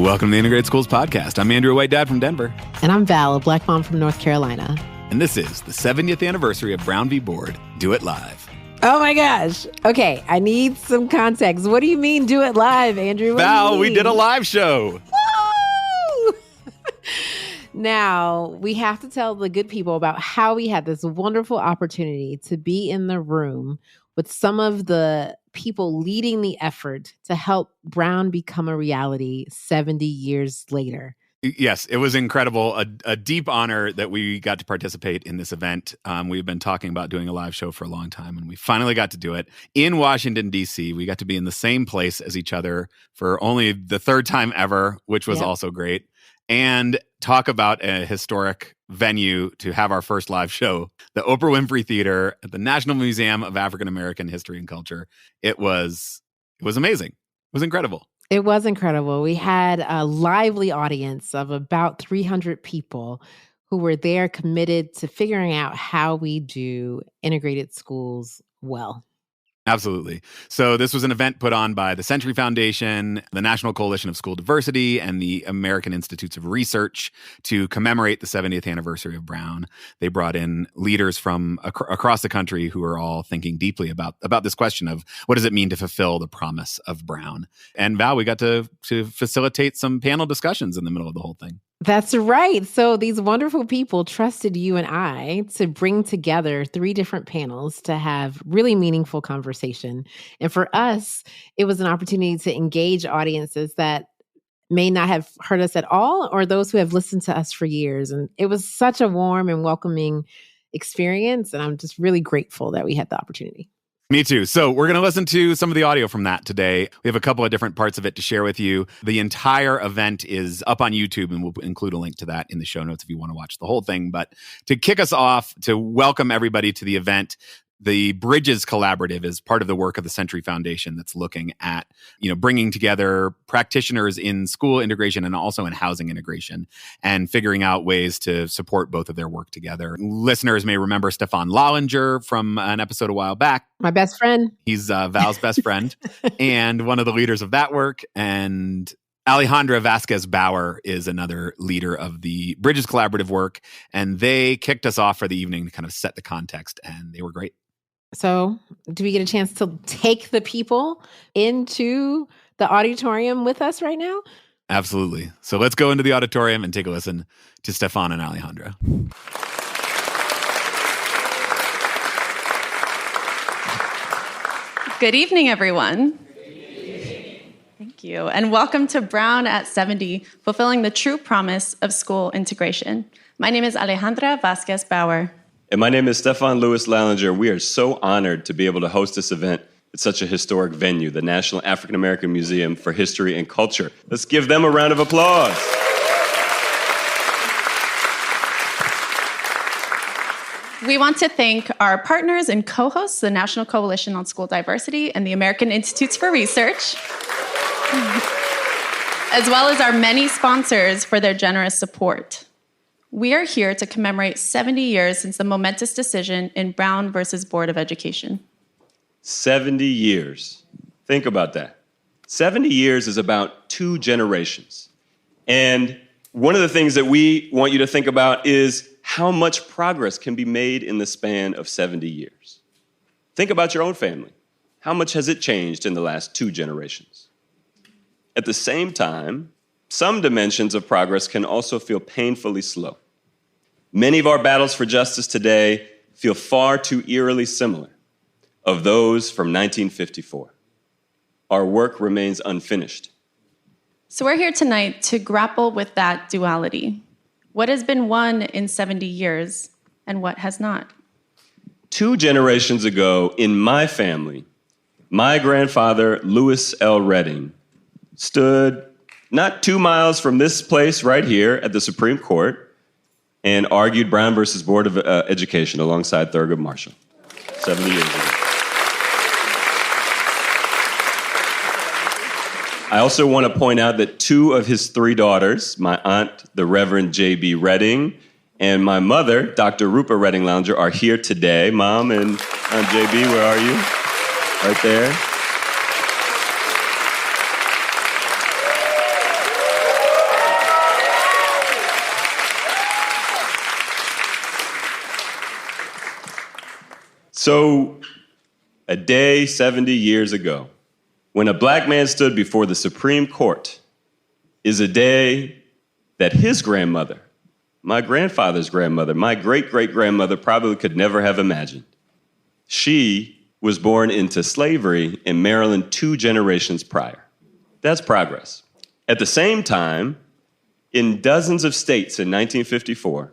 Welcome to the Integrated Schools Podcast. I'm Andrew, a white dad from Denver. And I'm Val, a black mom from North Carolina. And this is the 70th anniversary of Brown v. Board. Do it live. Oh my gosh. Okay, I need some context. What do you mean do it live, Andrew? Val, we did a live show. Woo! Now, we have to tell the good people about how we had this wonderful opportunity to be in the room with some of the people leading the effort to help Brown become a reality 70 years later. Yes, it was incredible. A deep honor that we got to participate in this event. We've been talking about doing a live show for a long time, and we finally got to do it in Washington, D.C. We got to be in the same place as each other for only the third time ever, which was also great. And talk about a historic venue to have our first live show, the Oprah Winfrey Theater at the National Museum of African American History and Culture. It was amazing. It was incredible. It was incredible. We had a lively audience of about 300 people who were there committed to figuring out how we do integrated schools well. Absolutely. So this was an event put on by the Century Foundation, the National Coalition of School Diversity, and the American Institutes of Research to commemorate the 70th anniversary of Brown. They brought in leaders from across the country who are all thinking deeply about this question of what does it mean to fulfill the promise of Brown. And Val, we got to facilitate some panel discussions in the middle of the whole thing. That's right. So these wonderful people trusted you and I to bring together 3 different panels to have really meaningful conversation. And for us, it was an opportunity to engage audiences that may not have heard us at all, or those who have listened to us for years. And it was such a warm and welcoming experience. And I'm just really grateful that we had the opportunity. Me too. So we're going to listen to some of the audio from that today. We have a couple of different parts of it to share with you. The entire event is up on YouTube, and we'll include a link to that in the show notes if you want to watch the whole thing. But to kick us off, to welcome everybody to the event, the Bridges Collaborative is part of the work of the Century Foundation that's looking at, bringing together practitioners in school integration and also in housing integration and figuring out ways to support both of their work together. Listeners may remember Stefan Lallinger from an episode a while back. My best friend. He's Val's best friend and one of the leaders of that work. And Alejandra Vasquez Bauer is another leader of the Bridges Collaborative work. And they kicked us off for the evening to kind of set the context, and they were great. So do we get a chance to take the people into the auditorium with us right now? Absolutely. So let's go into the auditorium and take a listen to Stefan and Alejandra. Good evening, everyone. Thank you. And welcome to Brown at 70, fulfilling the true promise of school integration. My name is Alejandra Vasquez Bauer. And my name is Stefan Louis Lallinger. We are so honored to be able to host this event at such a historic venue, the National African American Museum for History and Culture. Let's give them a round of applause. We want to thank our partners and co-hosts, the National Coalition on School Diversity and the American Institutes for Research, as well as our many sponsors for their generous support. We are here to commemorate 70 years since the momentous decision in Brown versus Board of Education. 70 years. Think about that. 70 years is about 2 generations. And one of the things that we want you to think about is how much progress can be made in the span of 70 years. Think about your own family. How much has it changed in the last 2 generations? At the same time, some dimensions of progress can also feel painfully slow. Many of our battles for justice today feel far too eerily similar of those from 1954. Our work remains unfinished. So we're here tonight to grapple with that duality. What has been won in 70 years and what has not? 2 generations ago, in my family, my grandfather, Lewis L. Redding, stood not 2 miles from this place right here at the Supreme Court and argued Brown versus Board of Education alongside Thurgood Marshall 70 years ago. I also want to point out that 2 of his 3 daughters, my aunt, the Reverend J.B. Redding, and my mother, Dr. Rupa Redding Lallinger, are here today. Mom and Aunt J.B., where are you? Right there. So, a day 70 years ago, when a black man stood before the Supreme Court, is a day that his grandmother, my grandfather's grandmother, my great-great-grandmother probably could never have imagined. She was born into slavery in Maryland 2 generations prior. That's progress. At the same time, in dozens of states in 1954,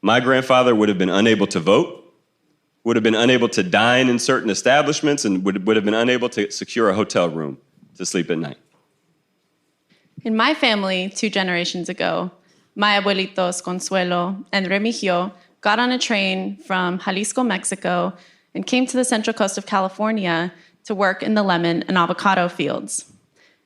my grandfather would have been unable to vote, would have been unable to dine in certain establishments, and would have been unable to secure a hotel room to sleep at night. In my family, 2 generations ago, my abuelitos Consuelo and Remigio got on a train from Jalisco, Mexico, and came to the Central Coast of California to work in the lemon and avocado fields.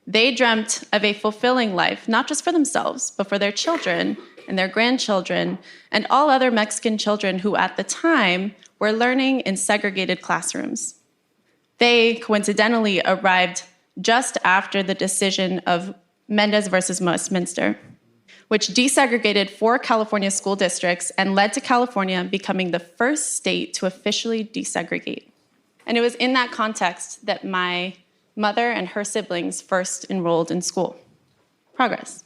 They dreamt of a fulfilling life, not just for themselves, but for their children and their grandchildren and all other Mexican children who at the time were learning in segregated classrooms. They coincidentally arrived just after the decision of Mendez versus Westminster, which desegregated 4 California school districts and led to California becoming the first state to officially desegregate. And it was in that context that my mother and her siblings first enrolled in school. Progress.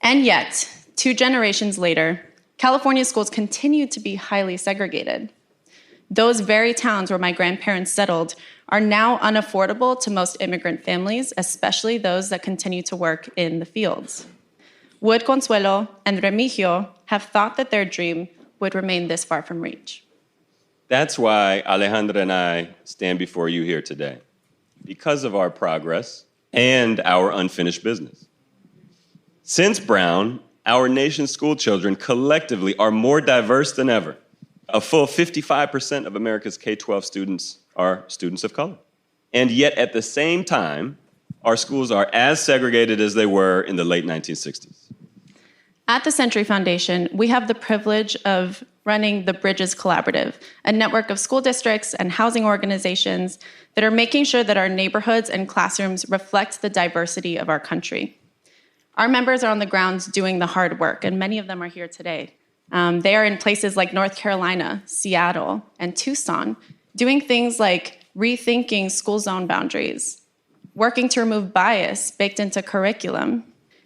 And yet, 2 generations later, California schools continue to be highly segregated. Those very towns where my grandparents settled are now unaffordable to most immigrant families, especially those that continue to work in the fields. Would Consuelo and Remigio have thought that their dream would remain this far from reach? That's why Alejandra and I stand before you here today, because of our progress and our unfinished business. Since Brown, our nation's school children collectively are more diverse than ever. A full 55% of America's K-12 students are students of color. And yet, at the same time, our schools are as segregated as they were in the late 1960s. At the Century Foundation, we have the privilege of running the Bridges Collaborative, a network of school districts and housing organizations that are making sure that our neighborhoods and classrooms reflect the diversity of our country. Our members are on the ground doing the hard work, and many of them are here today. They are in places like North Carolina, Seattle, and Tucson, doing things like rethinking school zone boundaries, working to remove bias baked into curriculum,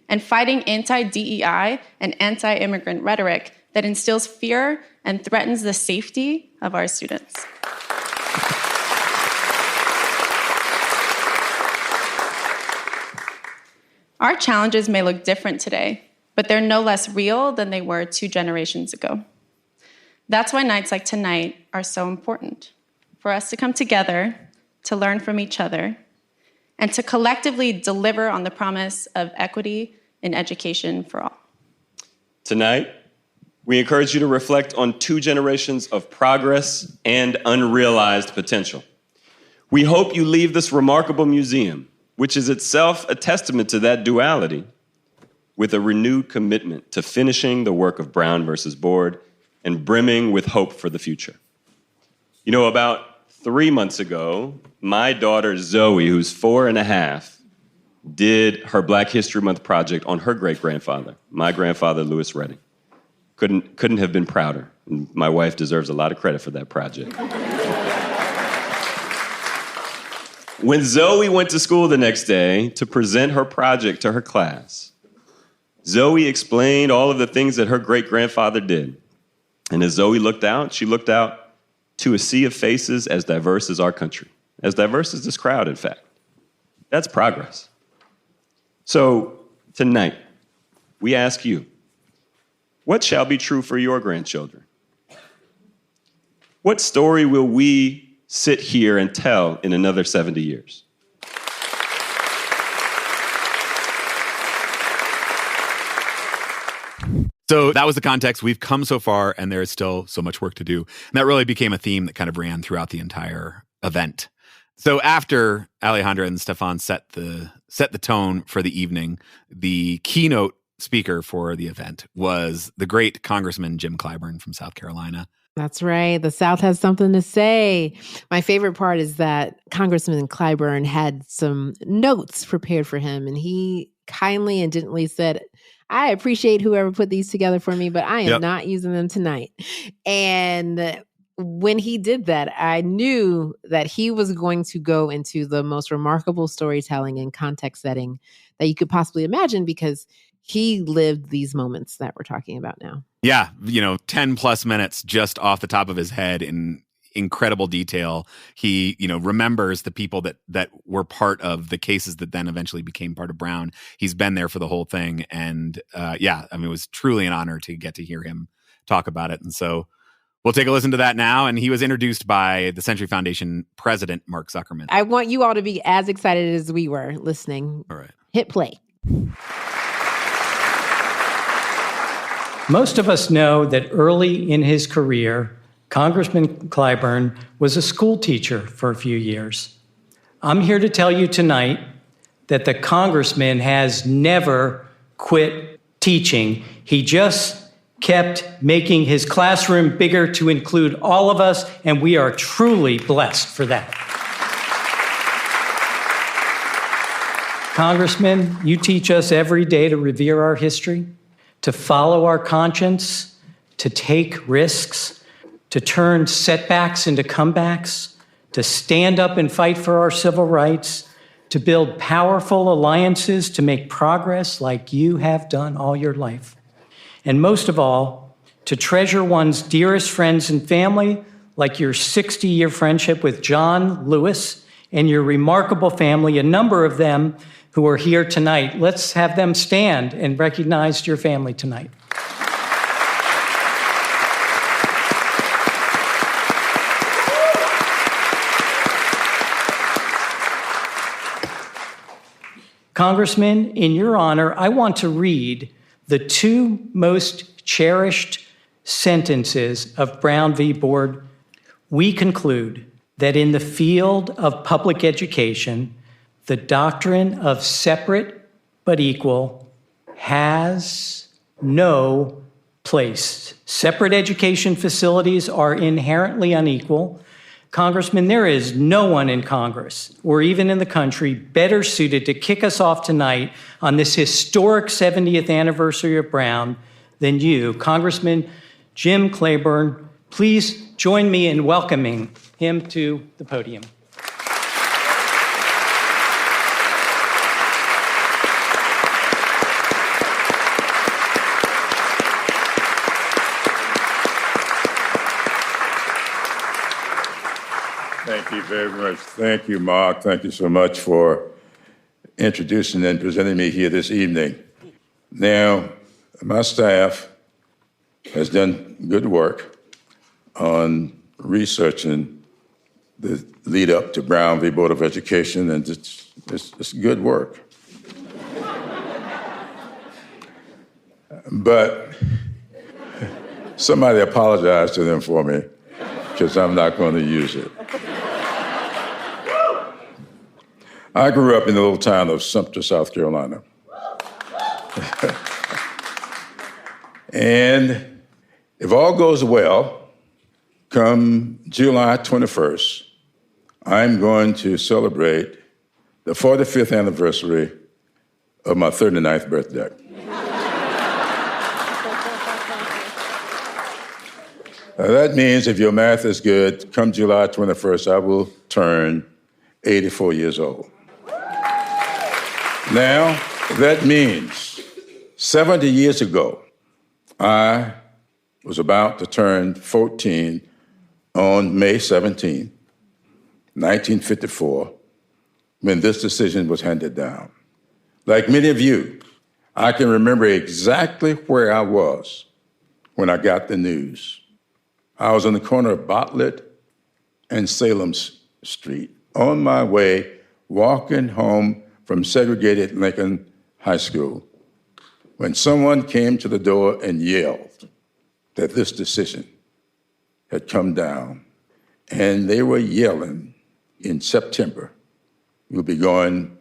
and fighting anti-DEI and anti-immigrant rhetoric that instills fear and threatens the safety of our students. Our challenges may look different today, but they're no less real than they were 2 generations ago. That's why nights like tonight are so important, for us to come together, to learn from each other, and to collectively deliver on the promise of equity in education for all. Tonight, we encourage you to reflect on 2 generations of progress and unrealized potential. We hope you leave this remarkable museum, which is itself a testament to that duality, with a renewed commitment to finishing the work of Brown versus Board and brimming with hope for the future. You know, about 3 months ago, my daughter Zoe, who's 4 and a half, did her Black History Month project on her great-grandfather, my grandfather, Lewis Redding. Couldn't have been prouder. And my wife deserves a lot of credit for that project. When Zoe went to school the next day to present her project to her class, Zoe explained all of the things that her great-grandfather did. And as Zoe looked out, she looked out to a sea of faces as diverse as our country, as diverse as this crowd, in fact. That's progress. So tonight, we ask you, what shall be true for your grandchildren? What story will we sit here and tell in another 70 years? So that was the context. We've come so far, and there is still so much work to do. And that really became a theme that kind of ran throughout the entire event. So after Alejandra and Stefan set the tone for the evening, the keynote speaker for the event was the great Congressman Jim Clyburn from South Carolina. That's right. The South has something to say. My favorite part is that Congressman Clyburn had some notes prepared for him, and he kindly and gently said, I appreciate whoever put these together for me, but I am not using them tonight. And when he did that, I knew that he was going to go into the most remarkable storytelling and context setting that you could possibly imagine, because he lived these moments that we're talking about now. Yeah, 10 plus minutes just off the top of his head in incredible detail. He, remembers the people that were part of the cases that then eventually became part of Brown. He's been there for the whole thing. And it was truly an honor to get to hear him talk about it. And so we'll take a listen to that now. And he was introduced by the Century Foundation president, Mark Zuckerman. I want you all to be as excited as we were listening. All right. Hit play. Most of us know that early in his career, Congressman Clyburn was a school teacher for a few years. I'm here to tell you tonight that the congressman has never quit teaching. He just kept making his classroom bigger to include all of us, and we are truly blessed for that. Congressman, you teach us every day to revere our history, to follow our conscience, to take risks, to turn setbacks into comebacks, to stand up and fight for our civil rights, to build powerful alliances to make progress like you have done all your life. And most of all, to treasure one's dearest friends and family, like your 60-year friendship with John Lewis and your remarkable family, a number of them who are here tonight. Let's have them stand and recognize your family tonight. Congressman, in your honor, I want to read the two most cherished sentences of Brown v. Board. We conclude that in the field of public education, the doctrine of separate but equal has no place. Separate education facilities are inherently unequal. Congressman, there is no one in Congress or even in the country better suited to kick us off tonight on this historic 70th anniversary of Brown than you, Congressman Jim Clyburn. Please join me in welcoming him to the podium. Thank you very much. Thank you, Mark. Thank you so much for introducing and presenting me here this evening. Now, my staff has done good work on researching the lead up to Brown v. Board of Education, and it's good work. But somebody apologize to them for me, because I'm not going to use it. I grew up in the little town of Sumter, South Carolina. And if all goes well, come July 21st, I'm going to celebrate the 45th anniversary of my 39th birthday. That means, if your math is good, come July 21st, I will turn 84 years old. Now, that means 70 years ago, I was about to turn 14 on May 17, 1954, when this decision was handed down. Like many of you, I can remember exactly where I was when I got the news. I was on the corner of Bartlett and Salem Street, on my way, walking home from segregated Lincoln High School, when someone came to the door and yelled that this decision had come down. And they were yelling, in September, we'll be going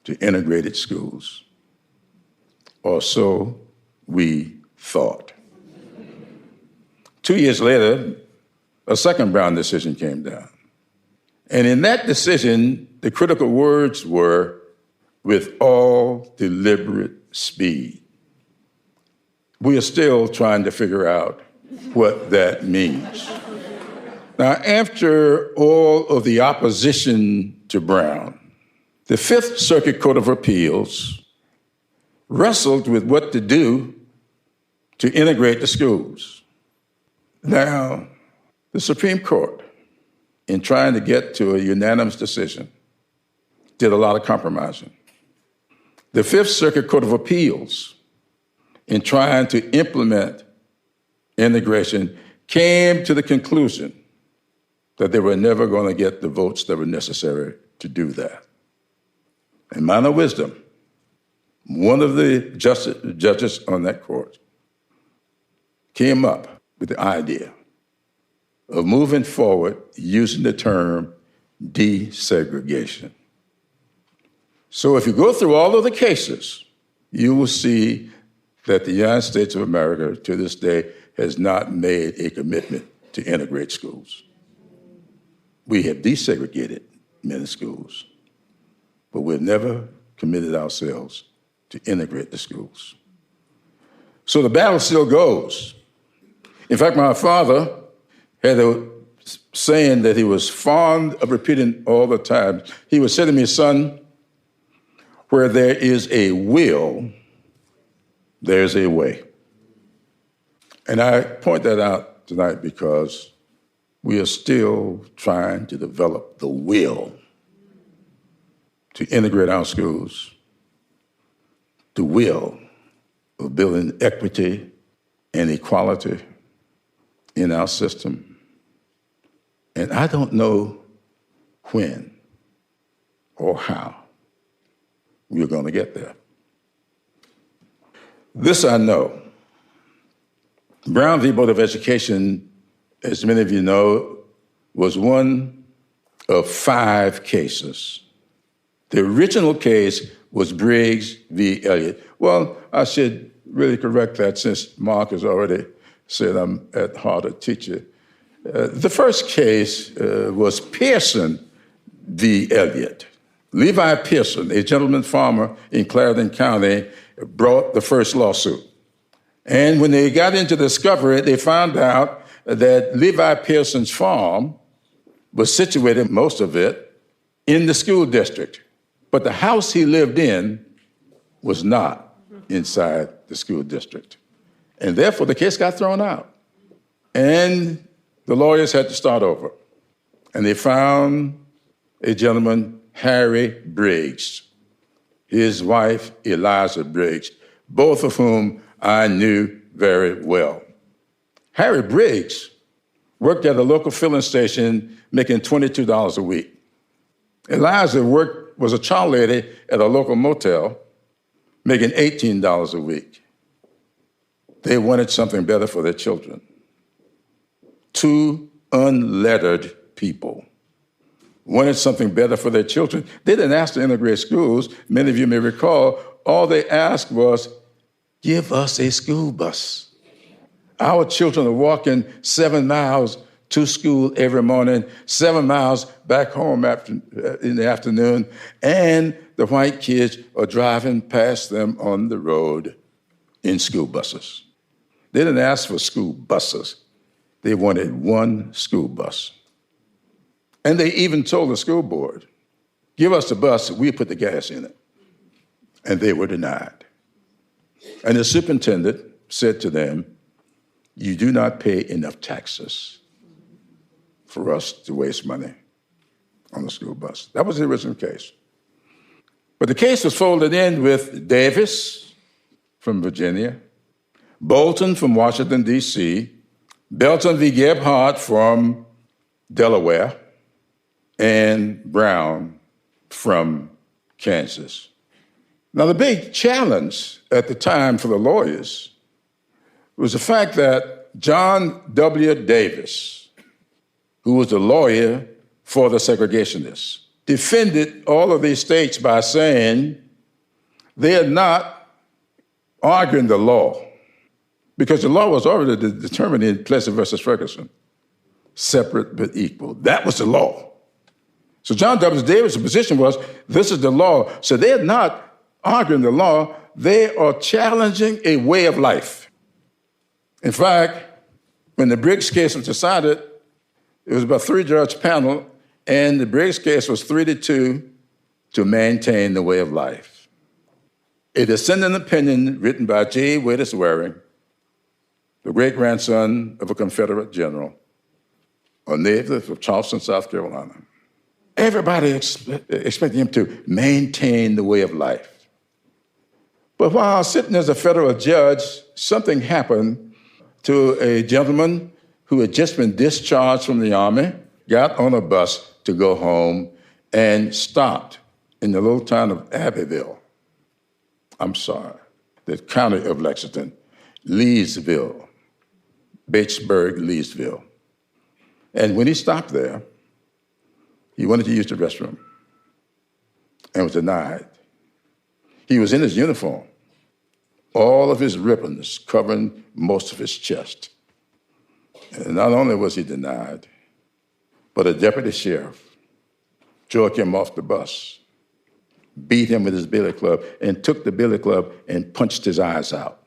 to integrated schools. Or so we thought. 2 years later, a second Brown decision came down. And in that decision, the critical words were, with all deliberate speed. We are still trying to figure out what that means. Now, after all of the opposition to Brown, the Fifth Circuit Court of Appeals wrestled with what to do to integrate the schools. Now, the Supreme Court, in trying to get to a unanimous decision, did a lot of compromising. The Fifth Circuit Court of Appeals, in trying to implement integration, came to the conclusion that they were never going to get the votes that were necessary to do that. In minor wisdom, one of the judges on that court came up with the idea of moving forward using the term desegregation. So if you go through all of the cases, you will see that the United States of America to this day has not made a commitment to integrate schools. We have desegregated many schools, but we've never committed ourselves to integrate the schools. So the battle still goes. In fact, my father had a saying that he was fond of repeating all the time. He would say to me, son, where there is a will, there's a way. And I point that out tonight because we are still trying to develop the will to integrate our schools, the will of building equity and equality in our system. And I don't know when or how we're going to get there. This I know. Brown v. Board of Education, as many of you know, was one of 5 cases. The original case was Briggs v. Elliott. Well, I should really correct that since Mark has already said I'm at heart a teacher. The first case was Pearson v. Elliott. Levi Pearson, a gentleman farmer in Clarendon County, brought the first lawsuit. And when they got into discovery, they found out that Levi Pearson's farm was situated, most of it, in the school district. But the house he lived in was not inside the school district. And therefore, the case got thrown out. And the lawyers had to start over. And they found a gentleman, Harry Briggs, his wife, Eliza Briggs, both of whom I knew very well. Harry Briggs worked at a local filling station making $22 a week. Eliza was a child lady at a local motel making $18 a week. They wanted something better for their children. 2 unlettered people wanted something better for their children. They didn't ask to integrate schools. Many of you may recall, all they asked was, give us a school bus. Our children are walking 7 miles to school every morning, 7 miles back home in the afternoon, and the white kids are driving past them on the road in school buses. They didn't ask for school buses. They wanted one school bus. And they even told the school board, give us the bus, we put the gas in it. And they were denied. And the superintendent said to them, you do not pay enough taxes for us to waste money on the school bus. That was the original case. But the case was folded in with Davis from Virginia, Bolton from Washington, D.C., Belton v. Gebhardt from Delaware, and Brown from Kansas. Now, the big challenge at the time for the lawyers was the fact that John W. Davis, who was the lawyer for the segregationists, defended all of these states by saying they are not arguing the law, because the law was already determined in Plessy versus Ferguson, separate but equal. That was the law. So John W. Davis' position was, this is the law. So they're not arguing the law, they are challenging a way of life. In fact, when the Briggs case was decided, It was about 3-judge panel, and the Briggs case was 3-2 to maintain the way of life. A dissenting opinion written by J. Waiters Waring, the great-grandson of a Confederate general, a native of Charleston, South Carolina. Everybody expected him to maintain the way of life. But while sitting as a federal judge, something happened to a gentleman who had just been discharged from the Army, got on a bus to go home, and stopped in the little town of the county of Lexington, Batesburg, Leesville. And when he stopped there, he wanted to use the restroom and was denied. He was in his uniform, all of his ribbons covering most of his chest. And not only was he denied, but a deputy sheriff jerked him off the bus, beat him with his billy club, and took the billy club and punched his eyes out.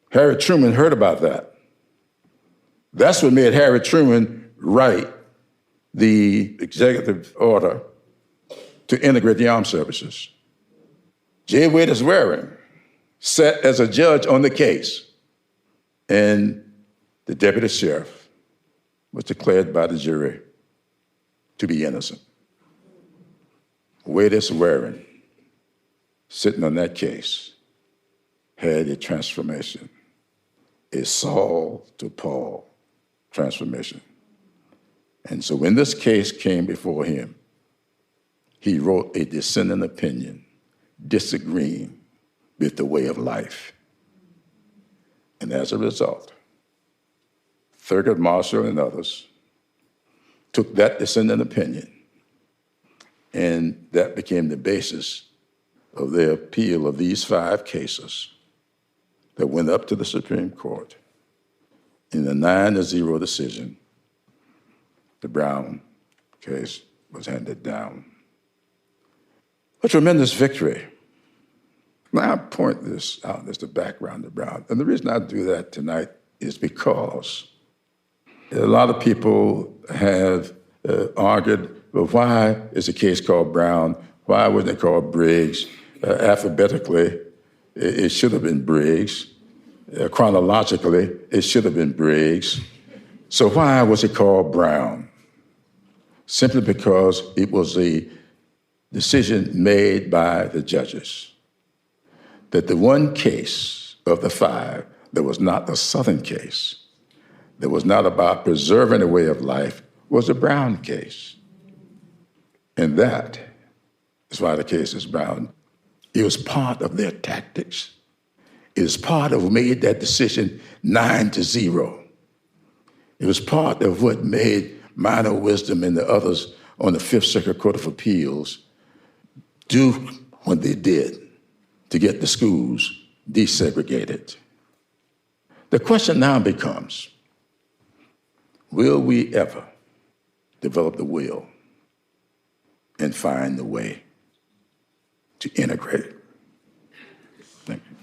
Harry Truman heard about that. That's what made Harry Truman write the executive order to integrate the armed services. J. Waiters Waring sat as a judge on the case, and the deputy sheriff was declared by the jury to be innocent. Waiters Waring, sitting on that case, had a transformation, a Saul to Paul transformation. And so when this case came before him, he wrote a dissenting opinion, disagreeing with the way of life. And as a result, Thurgood Marshall and others took that dissenting opinion, and that became the basis of their appeal of these 5 cases that went up to the Supreme Court. In the 9-0 decision, the Brown case was handed down. A tremendous victory. Now I point this out as the background of Brown. And the reason I do that tonight is because a lot of people have argued, well, why is the case called Brown? Why wasn't it called Briggs? Alphabetically, it should have been Briggs. Chronologically, it should have been Briggs. So why was it called Brown? Simply because it was a decision made by the judges that the one case of the 5 that was not the Southern case, that was not about preserving a way of life, was the Brown case. And that is why the case is Brown. It was part of their tactics. It was part of what made that decision 9-0. It was part of what made Minor Wisdom and the others on the Fifth Circuit Court of Appeals do what they did to get the schools desegregated. The question now becomes, will we ever develop the will and find the way to integrate it? Thank you.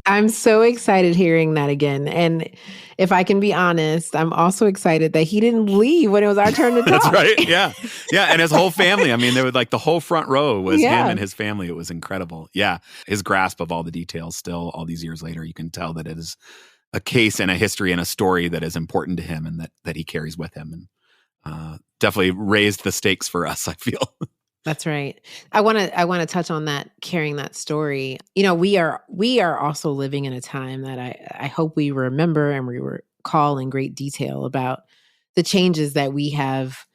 I'm so excited hearing that again. And if I can be honest, I'm also excited that he didn't leave when it was our turn to talk. That's right. Yeah. Yeah. And his whole family. I mean, there was like the whole front row was him and his family. It was incredible. Yeah. His grasp of all the details still, all these years later, you can tell that it is a case and a history and a story that is important to him and that he carries with him. And definitely raised the stakes for us, I feel. That's right. I want to touch on that, carrying that story. You know, we are also living in a time that I hope we remember and we recall in great detail about the changes that we have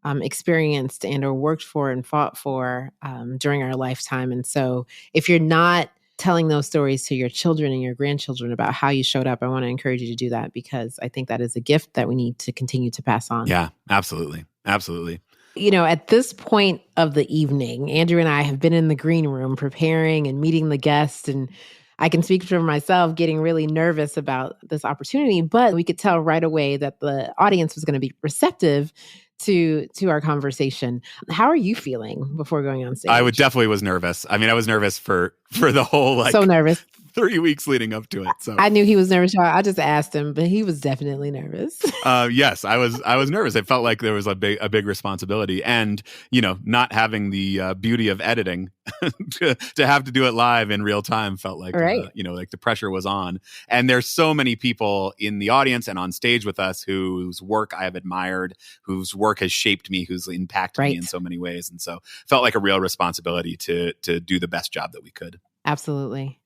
experienced and or worked for and fought for during our lifetime. And so if you're not telling those stories to your children and your grandchildren about how you showed up, I want to encourage you to do that, because I think that is a gift that we need to continue to pass on. Yeah, absolutely. Absolutely. You know, at this point of the evening, Andrew and I have been in the green room preparing and meeting the guests. And I can speak for myself getting really nervous about this opportunity, but we could tell right away that the audience was going to be receptive to our conversation. How are you feeling before going on stage? I definitely was nervous. I mean, I was nervous for the whole so nervous. 3 weeks leading up to it. So I knew he was nervous. I just asked him, but he was definitely nervous. Yes, I was nervous. It felt like there was a big responsibility, and not having the beauty of editing to have to do it live in real time felt like right. Like the pressure was on. And there's so many people in the audience and on stage with us whose work I have admired, whose work has shaped me, who's impacted me in so many ways, and so felt like a real responsibility to do the best job that we could. Absolutely.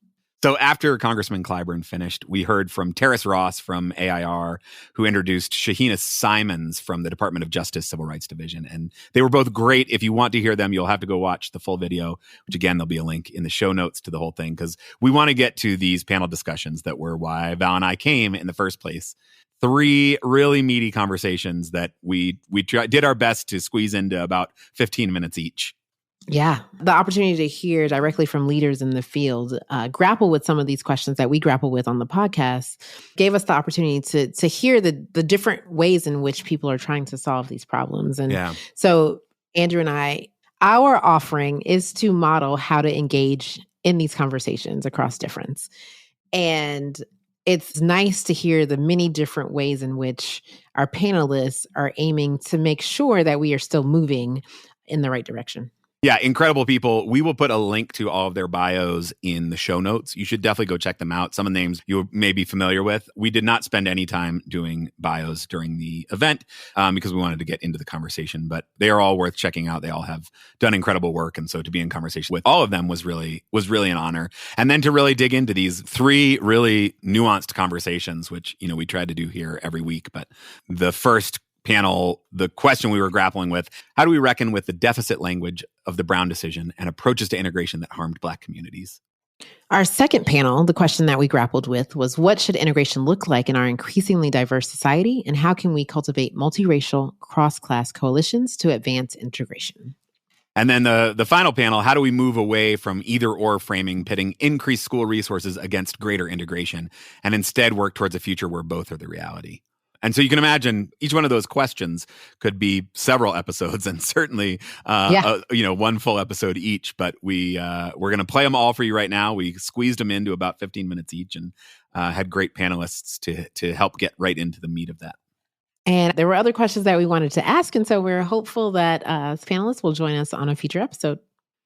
So after Congressman Clyburn finished, we heard from Terrace Ross from AIR, who introduced Shahina Simons from the Department of Justice Civil Rights Division. And they were both great. If you want to hear them, you'll have to go watch the full video, which again, there'll be a link in the show notes to the whole thing, because we want to get to these panel discussions that were why Val and I came in the first place. 3 really meaty conversations that we did our best to squeeze into about 15 minutes each. Yeah. The opportunity to hear directly from leaders in the field grapple with some of these questions that we grapple with on the podcast gave us the opportunity to hear the different ways in which people are trying to solve these problems. And so Andrew and I, our offering is to model how to engage in these conversations across difference. And it's nice to hear the many different ways in which our panelists are aiming to make sure that we are still moving in the right direction. Yeah, incredible people. We will put a link to all of their bios in the show notes. You should definitely go check them out. Some of the names you may be familiar with. We did not spend any time doing bios during the event because we wanted to get into the conversation, but they are all worth checking out. They all have done incredible work. And so to be in conversation with all of them was really an honor. And then to really dig into these 3 really nuanced conversations, which, we tried to do here every week. But the first panel, the question we were grappling with, how do we reckon with the deficit language of the Brown decision and approaches to integration that harmed Black communities? Our second panel, the question that we grappled with was, what should integration look like in our increasingly diverse society, and how can we cultivate multiracial, cross-class coalitions to advance integration? And then the final panel, how do we move away from either-or framing, pitting increased school resources against greater integration, and instead work towards a future where both are the reality? And so you can imagine each one of those questions could be several episodes, and certainly, one full episode each. But we're going to play them all for you right now. We squeezed them into about 15 minutes each, and had great panelists to help get right into the meat of that. And there were other questions that we wanted to ask, and so we're hopeful that panelists will join us on a future episode.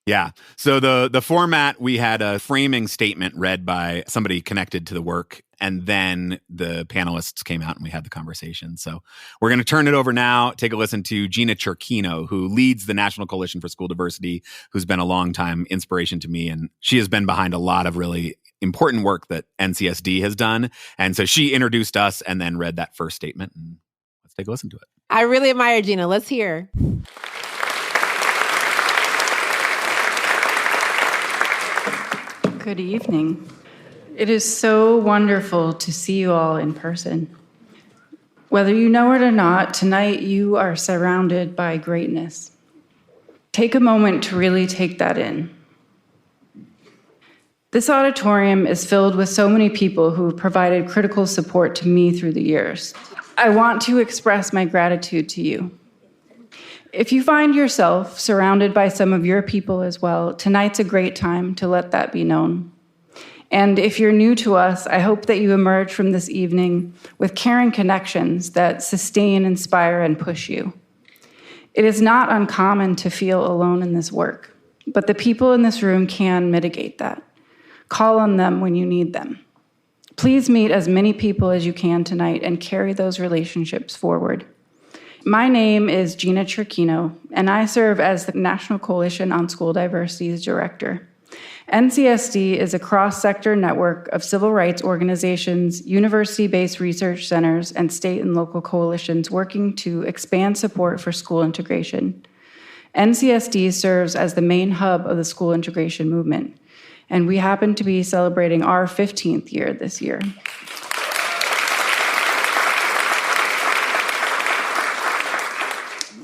Yeah. So the format, we had a framing statement read by somebody connected to the work, and then the panelists came out and we had the conversation. So we're going to turn it over now, take a listen to Gina Cherkino, who leads the National Coalition for School Diversity, who's been a longtime inspiration to me. And she has been behind a lot of really important work that NCSD has done. And so she introduced us and then read that first statement. And let's take a listen to it. I really admire Gina. Let's hear. Good evening. It is so wonderful to see you all in person. Whether you know it or not, tonight you are surrounded by greatness. Take a moment to really take that in. This auditorium is filled with so many people who have provided critical support to me through the years. I want to express my gratitude to you. If you find yourself surrounded by some of your people as well, tonight's a great time to let that be known. And if you're new to us, I hope that you emerge from this evening with caring connections that sustain, inspire, and push you. It is not uncommon to feel alone in this work, but the people in this room can mitigate that. Call on them when you need them. Please meet as many people as you can tonight and carry those relationships forward. My name is Gina Cherkino, and I serve as the National Coalition on School Diversity's director. NCSD is a cross-sector network of civil rights organizations, university-based research centers, and state and local coalitions working to expand support for school integration. NCSD serves as the main hub of the school integration movement, and we happen to be celebrating our 15th year this year.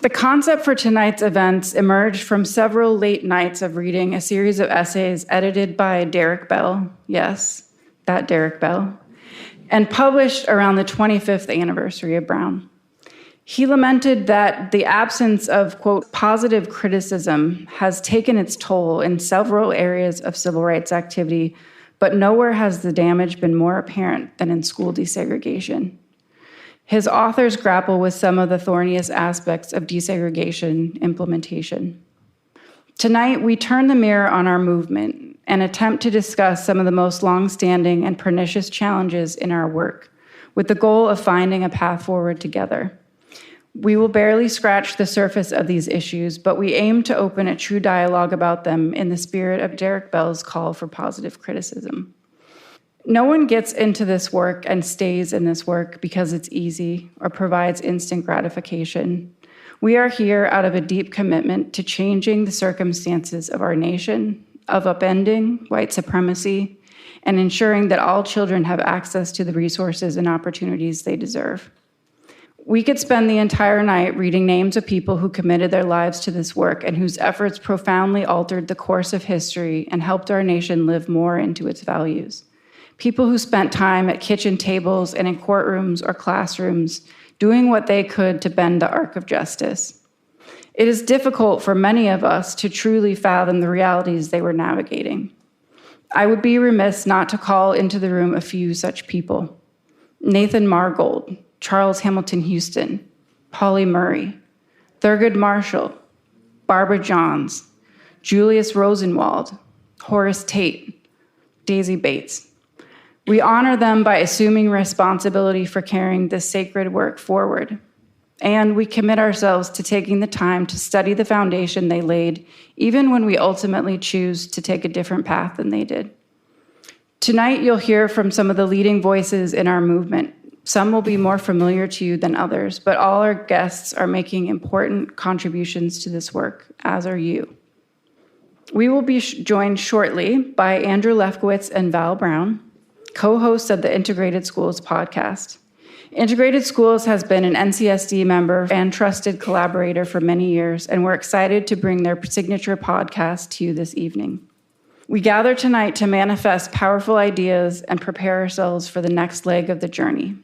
The concept for tonight's events emerged from several late nights of reading a series of essays edited by Derek Bell, yes, that Derek Bell, and published around the 25th anniversary of Brown. He lamented that the absence of, quote, positive criticism has taken its toll in several areas of civil rights activity, but nowhere has the damage been more apparent than in school desegregation. His authors grapple with some of the thorniest aspects of desegregation implementation. Tonight, we turn the mirror on our movement and attempt to discuss some of the most longstanding and pernicious challenges in our work, with the goal of finding a path forward together. We will barely scratch the surface of these issues, but we aim to open a true dialogue about them in the spirit of Derek Bell's call for positive criticism. No one gets into this work and stays in this work because it's easy or provides instant gratification. We are here out of a deep commitment to changing the circumstances of our nation, of upending white supremacy, and ensuring that all children have access to the resources and opportunities they deserve. We could spend the entire night reading names of people who committed their lives to this work and whose efforts profoundly altered the course of history and helped our nation live more into its values. People who spent time at kitchen tables and in courtrooms or classrooms doing what they could to bend the arc of justice. It is difficult for many of us to truly fathom the realities they were navigating. I would be remiss not to call into the room a few such people. Nathan Margold, Charles Hamilton Houston, Pauli Murray, Thurgood Marshall, Barbara Johns, Julius Rosenwald, Horace Tate, Daisy Bates. We honor them by assuming responsibility for carrying this sacred work forward. And we commit ourselves to taking the time to study the foundation they laid, even when we ultimately choose to take a different path than they did. Tonight, you'll hear from some of the leading voices in our movement. Some will be more familiar to you than others, but all our guests are making important contributions to this work, as are you. We will be joined shortly by Andrew Lefkowitz and Val Brown, co-hosts of the Integrated Schools podcast. Integrated Schools has been an NCSD member and trusted collaborator for many years, and we're excited to bring their signature podcast to you this evening. We gather tonight to manifest powerful ideas and prepare ourselves for the next leg of the journey.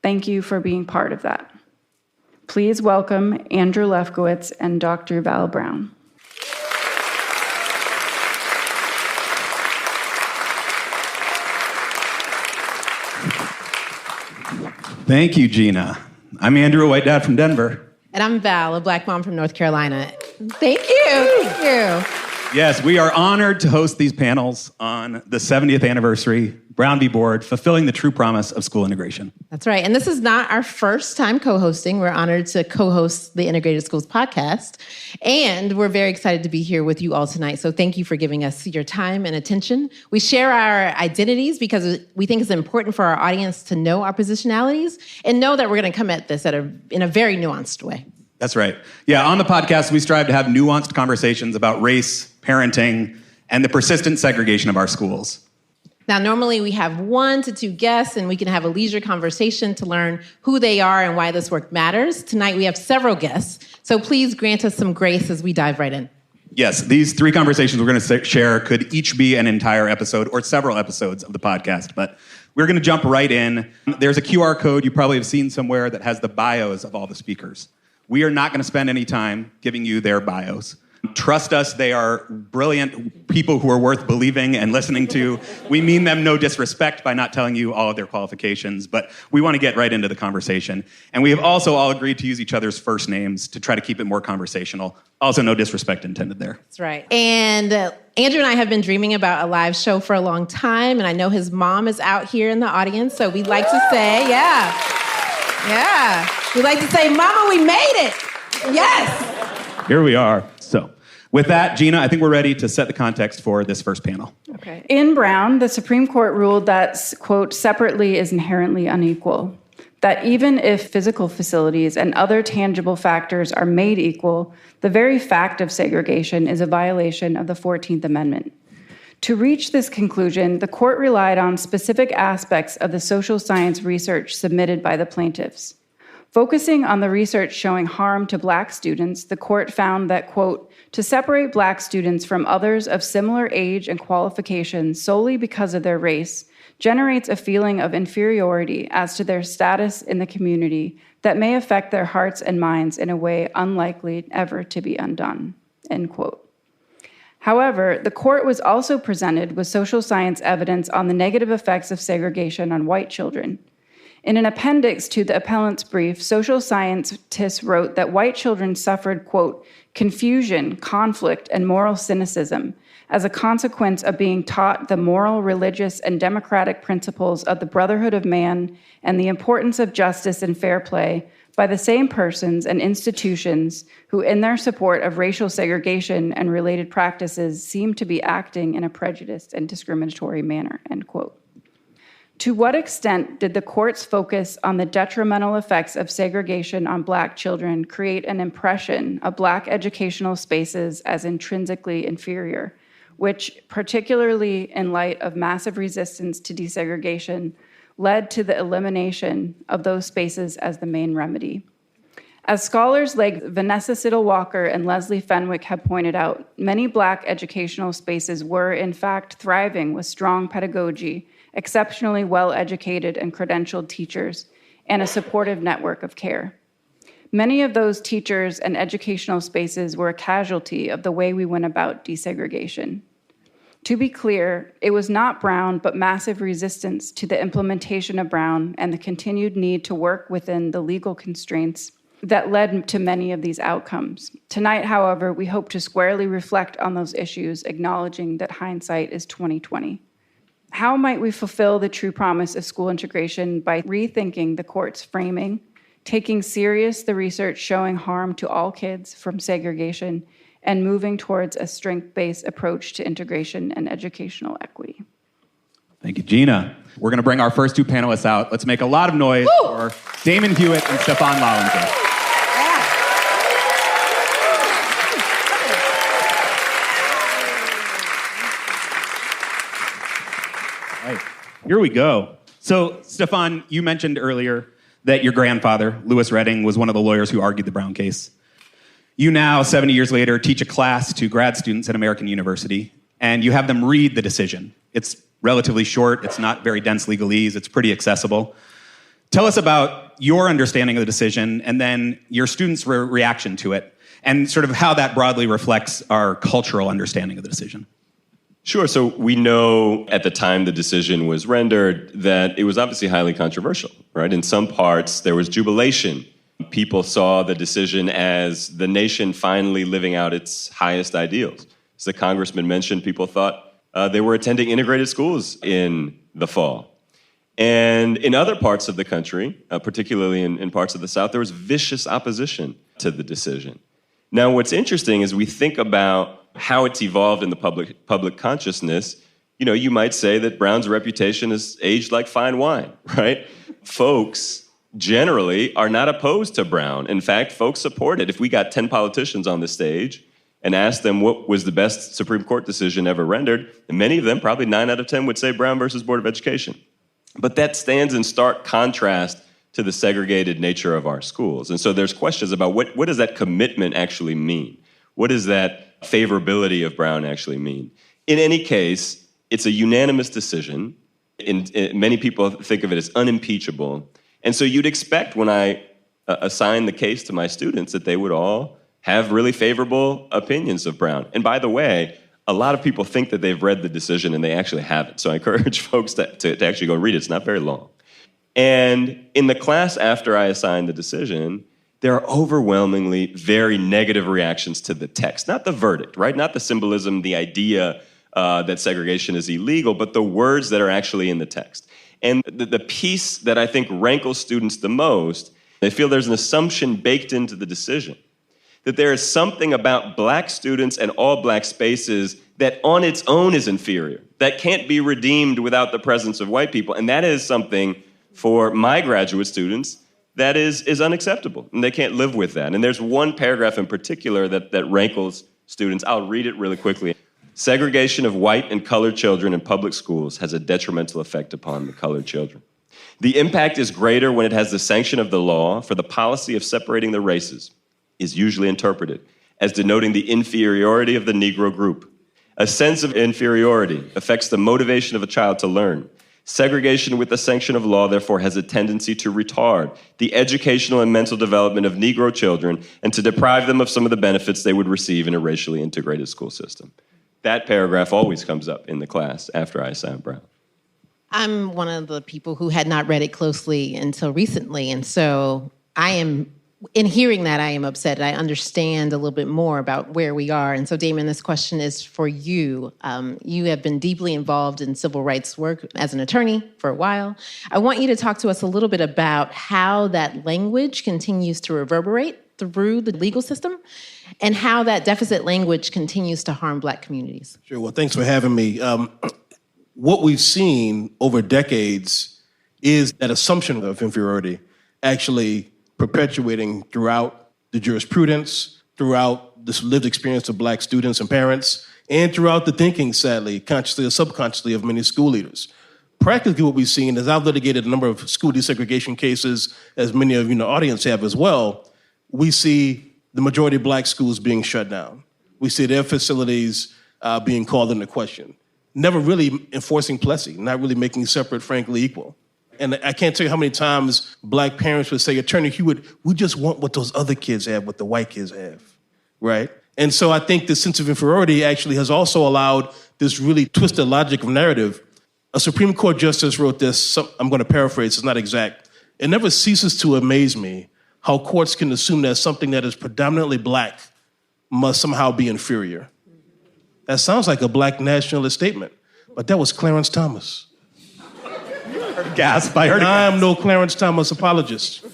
Thank you for being part of that. Please welcome Andrew Lefkowitz and Dr. Val Brown. Thank you, Gina. I'm Andrew, a white dad from Denver. And I'm Val, a black mom from North Carolina. Thank you. Thank you. Yes, we are honored to host these panels on the 70th anniversary Brown v. Board, fulfilling the true promise of school integration. That's right. And this is not our first time co-hosting. We're honored to co-host the Integrated Schools podcast. And we're very excited to be here with you all tonight. So thank you for giving us your time and attention. We share our identities because we think it's important for our audience to know our positionalities and know that we're going to come at this in a very nuanced way. That's right. Yeah, on the podcast, we strive to have nuanced conversations about race, parenting, and the persistent segregation of our schools. Now, normally we have 1 to 2 guests, and we can have a leisure conversation to learn who they are and why this work matters. Tonight, we have several guests, so please grant us some grace as we dive right in. Yes, these 3 conversations we're going to share could each be an entire episode or several episodes of the podcast, but we're going to jump right in. There's a QR code you probably have seen somewhere that has the bios of all the speakers. We are not going to spend any time giving you their bios. Trust us, they are brilliant people who are worth believing and listening to. We mean them no disrespect by not telling you all of their qualifications, but we want to get right into the conversation. And we have also all agreed to use each other's first names to try to keep it more conversational. Also, no disrespect intended there. That's right. And Andrew and I have been dreaming about a live show for a long time, and I know his mom is out here in the audience, so we'd like to say, we'd like to say, Mama, we made it. Yes. Here we are. So, with that, Gina, I think we're ready to set the context for this first panel. Okay. In Brown, the Supreme Court ruled that, quote, separately is inherently unequal. That even if physical facilities and other tangible factors are made equal, the very fact of segregation is a violation of the 14th Amendment. To reach this conclusion, the court relied on specific aspects of the social science research submitted by the plaintiffs. Focusing on the research showing harm to Black students, the court found that, quote, to separate Black students from others of similar age and qualifications solely because of their race generates a feeling of inferiority as to their status in the community that may affect their hearts and minds in a way unlikely ever to be undone, end quote. However, the court was also presented with social science evidence on the negative effects of segregation on white children. In an appendix to the appellant's brief, social scientists wrote that white children suffered, quote, confusion, conflict, and moral cynicism as a consequence of being taught the moral, religious, and democratic principles of the brotherhood of man and the importance of justice and fair play by the same persons and institutions who, in their support of racial segregation and related practices, seem to be acting in a prejudiced and discriminatory manner, end quote. To what extent did the court's focus on the detrimental effects of segregation on Black children create an impression of Black educational spaces as intrinsically inferior, which, particularly in light of massive resistance to desegregation, led to the elimination of those spaces as the main remedy? As scholars like Vanessa Siddle-Walker and Leslie Fenwick have pointed out, many Black educational spaces were, in fact, thriving with strong pedagogy, exceptionally well-educated and credentialed teachers, and a supportive network of care. Many of those teachers and educational spaces were a casualty of the way we went about desegregation. To be clear, it was not Brown, but massive resistance to the implementation of Brown and the continued need to work within the legal constraints that led to many of these outcomes. Tonight, however, we hope to squarely reflect on those issues, acknowledging that hindsight is 20/20. How might we fulfill the true promise of school integration by rethinking the court's framing, taking serious the research showing harm to all kids from segregation, and moving towards a strength-based approach to integration and educational equity? Thank you, Gina. We're going to bring our first two panelists out. Let's make a lot of noise for Damon Hewitt and Stefan Lallinger. Here we go. So, Stefan, you mentioned earlier that your grandfather, Lewis Redding, was one of the lawyers who argued the Brown case. You now, 70 years later, teach a class to grad students at American University, and you have them read the decision. It's relatively short. It's not very dense legalese. It's pretty accessible. Tell us about your understanding of the decision and then your students' reaction to it, and sort of how that broadly reflects our cultural understanding of the decision. Sure. So we know at the time the decision was rendered that it was obviously highly controversial, right? In some parts, there was jubilation. People saw the decision as the nation finally living out its highest ideals. As the congressman mentioned, people thought they were attending integrated schools in the fall. And in other parts of the country, particularly in parts of the South, there was vicious opposition to the decision. Now, what's interesting is we think about how it's evolved in the public consciousness. You know, you might say that Brown's reputation is aged like fine wine, right? Folks generally are not opposed to Brown. In fact, folks support it. If we got 10 politicians on the stage and asked them what was the best Supreme Court decision ever rendered, and many of them, probably 9 out of 10, would say Brown versus Board of Education. But that stands in stark contrast to the segregated nature of our schools. And so there's questions about what does that commitment actually mean? What does that favorability of Brown actually mean? In any case, it's a unanimous decision. Many people think of it as unimpeachable. And so you'd expect when I assign the case to my students that they would all have really favorable opinions of Brown. And by the way, a lot of people think that they've read the decision and they actually haven't. So I encourage folks to actually go read it. It's not very long. And in the class after I assigned the decision, there are overwhelmingly very negative reactions to the text, not the verdict, right? Not the symbolism, the idea that segregation is illegal, but the words that are actually in the text. And the piece that I think rankles students the most, they feel there's an assumption baked into the decision that there is something about Black students and all Black spaces that on its own is inferior, that can't be redeemed without the presence of white people. And that is something for my graduate students that is unacceptable, and they can't live with that. And there's one paragraph in particular that rankles students. I'll read it really quickly. Segregation of white and colored children in public schools has a detrimental effect upon the colored children. The impact is greater when it has the sanction of the law, for the policy of separating the races is usually interpreted as denoting the inferiority of the Negro group. A sense of inferiority affects the motivation of a child to learn. Segregation with the sanction of law, therefore, has a tendency to retard the educational and mental development of Negro children and to deprive them of some of the benefits they would receive in a racially integrated school system. That paragraph always comes up in the class after I assign Brown. I'm one of the people who had not read it closely until recently, and so in hearing that, I am upset. I understand a little bit more about where we are. And so, Damon, this question is for you. You have been deeply involved in civil rights work as an attorney for a while. I want you to talk to us a little bit about how that language continues to reverberate through the legal system and how that deficit language continues to harm Black communities. Sure. Well, thanks for having me. What we've seen over decades is that assumption of inferiority actually perpetuating throughout the jurisprudence, throughout this lived experience of Black students and parents, and throughout the thinking, sadly, consciously or subconsciously, of many school leaders. Practically what we've seen is I've litigated a number of school desegregation cases, as many of you in the audience have as well. We see the majority of Black schools being shut down. We see their facilities being called into question. Never really enforcing plessy, not really making separate, frankly, equal. And I can't tell you how many times Black parents would say, Attorney Hewitt, we just want what those other kids have, what the white kids have, right? And so I think this sense of inferiority actually has also allowed this really twisted logic of narrative. A Supreme Court justice wrote this, I'm going to paraphrase, it's not exact. It never ceases to amaze me how courts can assume that something that is predominantly Black must somehow be inferior. That sounds like a Black nationalist statement, but that was Clarence Thomas. Gasp! I am no Clarence Thomas apologist.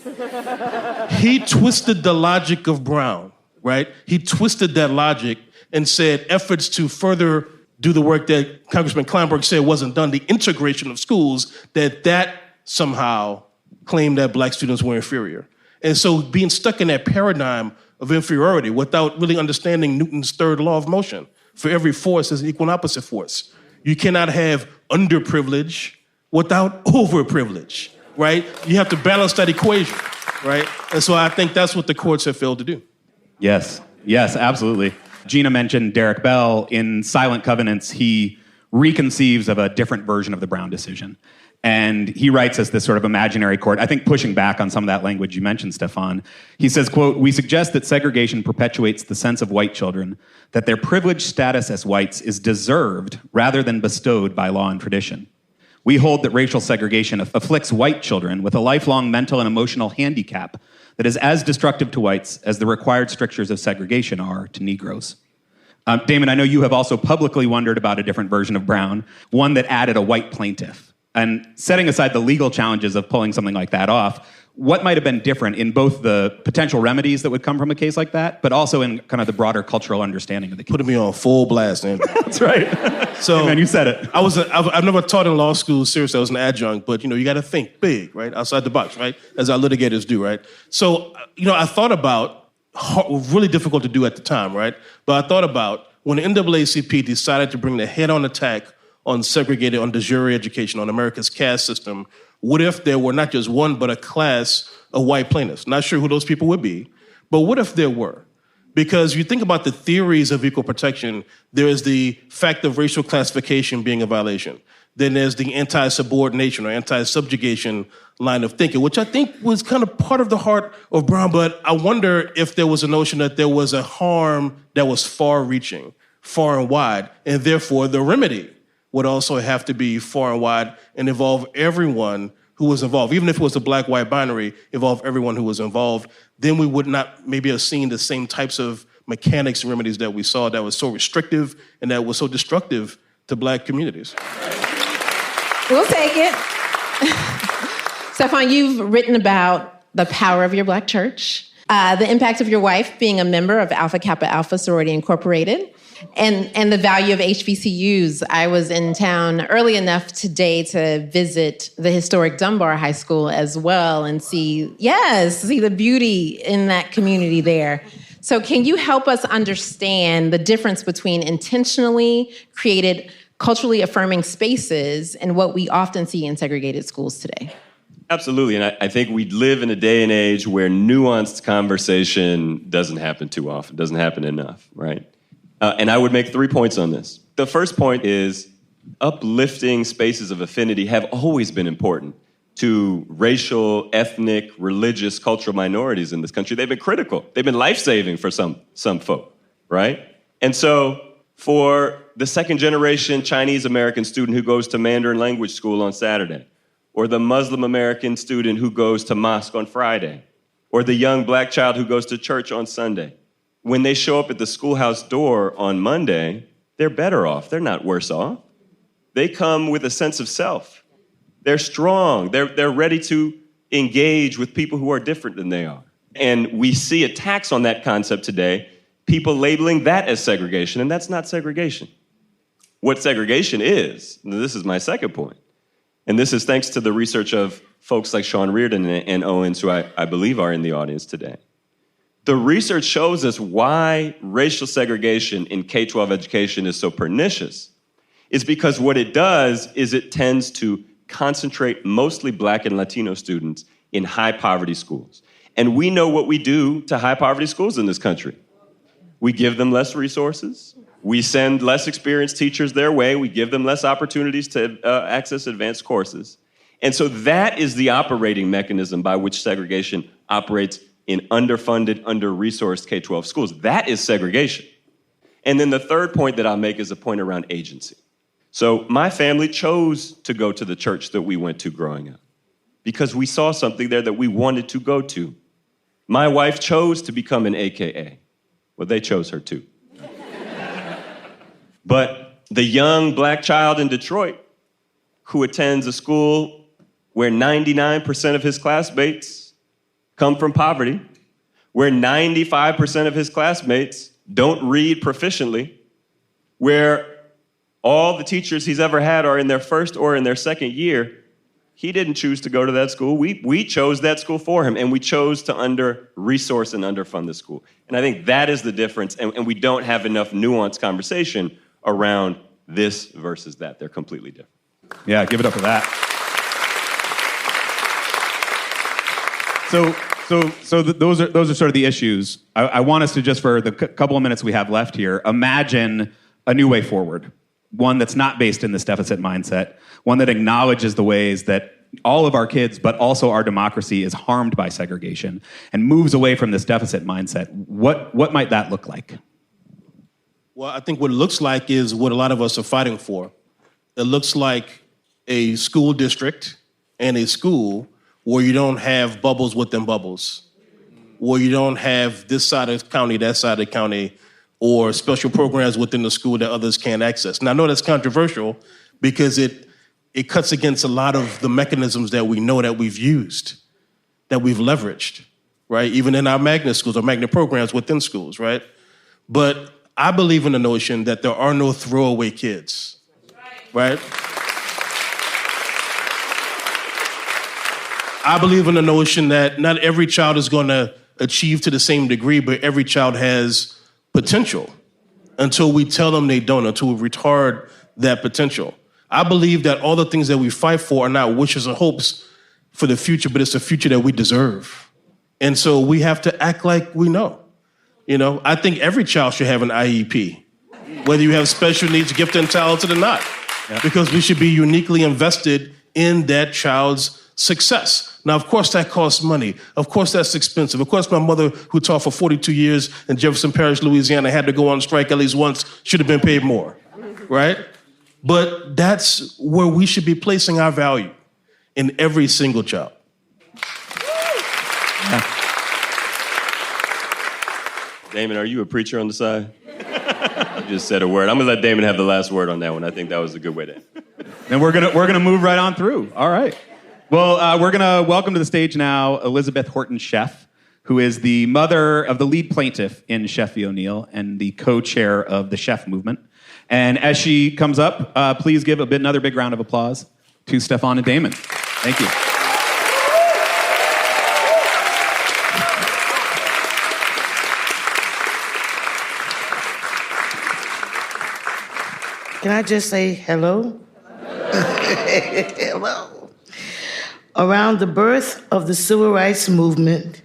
He twisted the logic of Brown, right? He twisted that logic and said efforts to further do the work that Congressman Clyburn said wasn't done, the integration of schools, that somehow claimed that Black students were inferior. And so being stuck in that paradigm of inferiority without really understanding Newton's third law of motion, for every force is an equal and opposite force. You cannot have underprivilege without overprivilege, right? You have to balance that equation, right? And so I think that's what the courts have failed to do. Yes, absolutely. Gina mentioned Derek Bell. In Silent Covenants, he reconceives of a different version of the Brown decision. And he writes as this sort of imaginary court, I think pushing back on some of that language you mentioned, Stefan. He says, quote, "We suggest that segregation perpetuates the sense of white children, that their privileged status as whites is deserved rather than bestowed by law and tradition. We hold that racial segregation afflicts white children with a lifelong mental and emotional handicap that is as destructive to whites as the required strictures of segregation are to Negroes." Damon, I know you have also publicly wondered about a different version of Brown, one that added a white plaintiff. And setting aside the legal challenges of pulling something like that off, what might have been different in both the potential remedies that would come from a case like that, but also in kind of the broader cultural understanding of the case? Putting me on full blast, Andrew. That's right. So, hey man, you said it. I've never taught in law school, seriously, I was an adjunct, but you got to think big, right? Outside the box, right? As our litigators do, right? So, I thought about, really difficult to do at the time, right? But I thought about when the NAACP decided to bring the head-on attack on segregated, on de jure education, on America's caste system, what if there were not just one, but a class of white plaintiffs? Not sure who those people would be, but what if there were? Because you think about the theories of equal protection, there is the fact of racial classification being a violation. Then there's the anti-subordination or anti-subjugation line of thinking, which I think was kind of part of the heart of Brown, but I wonder if there was a notion that there was a harm that was far-reaching, far and wide, and therefore the remedy would also have to be far and wide and involve everyone who was involved. Even if it was a black-white binary, involve everyone who was involved. Then we would not maybe have seen the same types of mechanics and remedies that we saw that was so restrictive and that was so destructive to Black communities. We'll take it. Stefan, you've written about the power of your Black church, the impact of your wife being a member of Alpha Kappa Alpha Sorority Incorporated, and the value of HBCUs. I was in town early enough today to visit the historic Dunbar High School as well and see the beauty in that community there. So can you help us understand the difference between intentionally created culturally affirming spaces and what we often see in segregated schools today? Absolutely, and I think we live in a day and age where nuanced conversation doesn't happen too often, doesn't happen enough, right? And I would make 3 points on this. The first point is uplifting spaces of affinity have always been important to racial, ethnic, religious, cultural minorities in this country. They've been critical. They've been life-saving for some folk, right? And so for the second-generation Chinese-American student who goes to Mandarin language school on Saturday, or the Muslim-American student who goes to mosque on Friday, or the young black child who goes to church on Sunday, when they show up at the schoolhouse door on Monday, they're better off. They're not worse off. They come with a sense of self. They're strong. They're ready to engage with people who are different than they are. And we see attacks on that concept today, people labeling that as segregation, and that's not segregation. What segregation is, this is my second point, and this is thanks to the research of folks like Sean Reardon and Owens, who I believe are in the audience today. The research shows us why racial segregation in K-12 education is so pernicious. Is because what it does is it tends to concentrate mostly Black and Latino students in high poverty schools. And we know what we do to high poverty schools in this country. We give them less resources. We send less experienced teachers their way. We give them less opportunities to access advanced courses. And so that is the operating mechanism by which segregation operates in underfunded, under-resourced K-12 schools. That is segregation. And then the third point that I'll make is a point around agency. So my family chose to go to the church that we went to growing up because we saw something there that we wanted to go to. My wife chose to become an AKA. Well, they chose her too. But the young Black child in Detroit who attends a school where 99% of his classmates come from poverty, where 95% of his classmates don't read proficiently, where all the teachers he's ever had are in their first or in their second year, he didn't choose to go to that school. We chose that school for him, and we chose to under-resource and underfund the school. And I think that is the difference, and we don't have enough nuanced conversation around this versus that. They're completely different. Yeah, give it up for that. So those are sort of the issues. I want us to, just for the couple of minutes we have left here, imagine a new way forward. One that's not based in this deficit mindset, one that acknowledges the ways that all of our kids, but also our democracy, is harmed by segregation and moves away from this deficit mindset. What might that look like? Well, I think what it looks like is what a lot of us are fighting for. It looks like a school district and a school where you don't have bubbles within bubbles, where you don't have this side of the county, that side of the county, or special programs within the school that others can't access. Now, I know that's controversial because it cuts against a lot of the mechanisms that we know that we've used, that we've leveraged, right? Even in our magnet schools or magnet programs within schools, right? But I believe in the notion that there are no throwaway kids, right? I believe in the notion that not every child is going to achieve to the same degree, but every child has potential until we tell them they don't, until we retard that potential. I believe that all the things that we fight for are not wishes and hopes for the future, but it's a future that we deserve. And so we have to act like we know. You know, I think every child should have an IEP, whether you have special needs, gifted and talented or not, because we should be uniquely invested in that child's success. Now, of course, that costs money. Of course, that's expensive. Of course, my mother, who taught for 42 years in Jefferson Parish, Louisiana, had to go on strike at least once, should have been paid more, right? But that's where we should be placing our value, in every single child. Damon, are you a preacher on the side? You just said a word. I'm gonna let Damon have the last word on that one. I think that was a good way to end. And we're gonna move right on through. All right. Well, we're gonna welcome to the stage now Elizabeth Horton Sheff, who is the mother of the lead plaintiff in Sheff v. O'Neill and the co-chair of the Sheff movement. And as she comes up, please give another big round of applause to Stefan and Damon. Thank you. Can I just say hello? Hello. Around the birth of the Civil Rights Movement,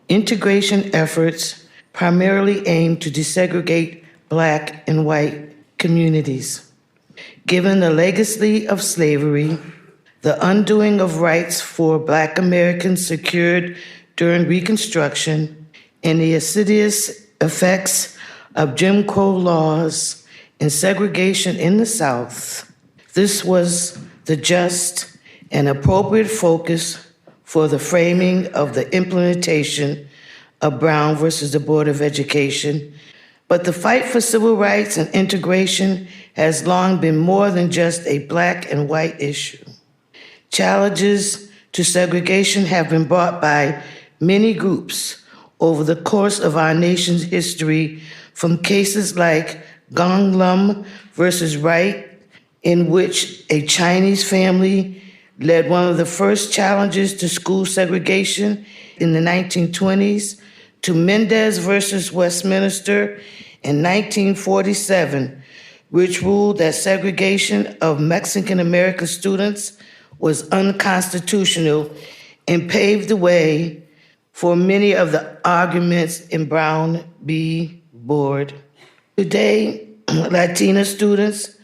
integration efforts primarily aimed to desegregate Black and white communities. Given the legacy of slavery, the undoing of rights for Black Americans secured during Reconstruction, and the insidious effects of Jim Crow laws and segregation in the South, this was the just and appropriate focus for the framing of the implementation of Brown versus the Board of Education. But the fight for civil rights and integration has long been more than just a Black and white issue. Challenges to segregation have been brought by many groups over the course of our nation's history, from cases like Gong Lum versus Wright, in which a Chinese family led one of the first challenges to school segregation in the 1920s, to Mendez versus Westminster in 1947, which ruled that segregation of Mexican American students was unconstitutional and paved the way for many of the arguments in Brown v. Board. Today, Latina students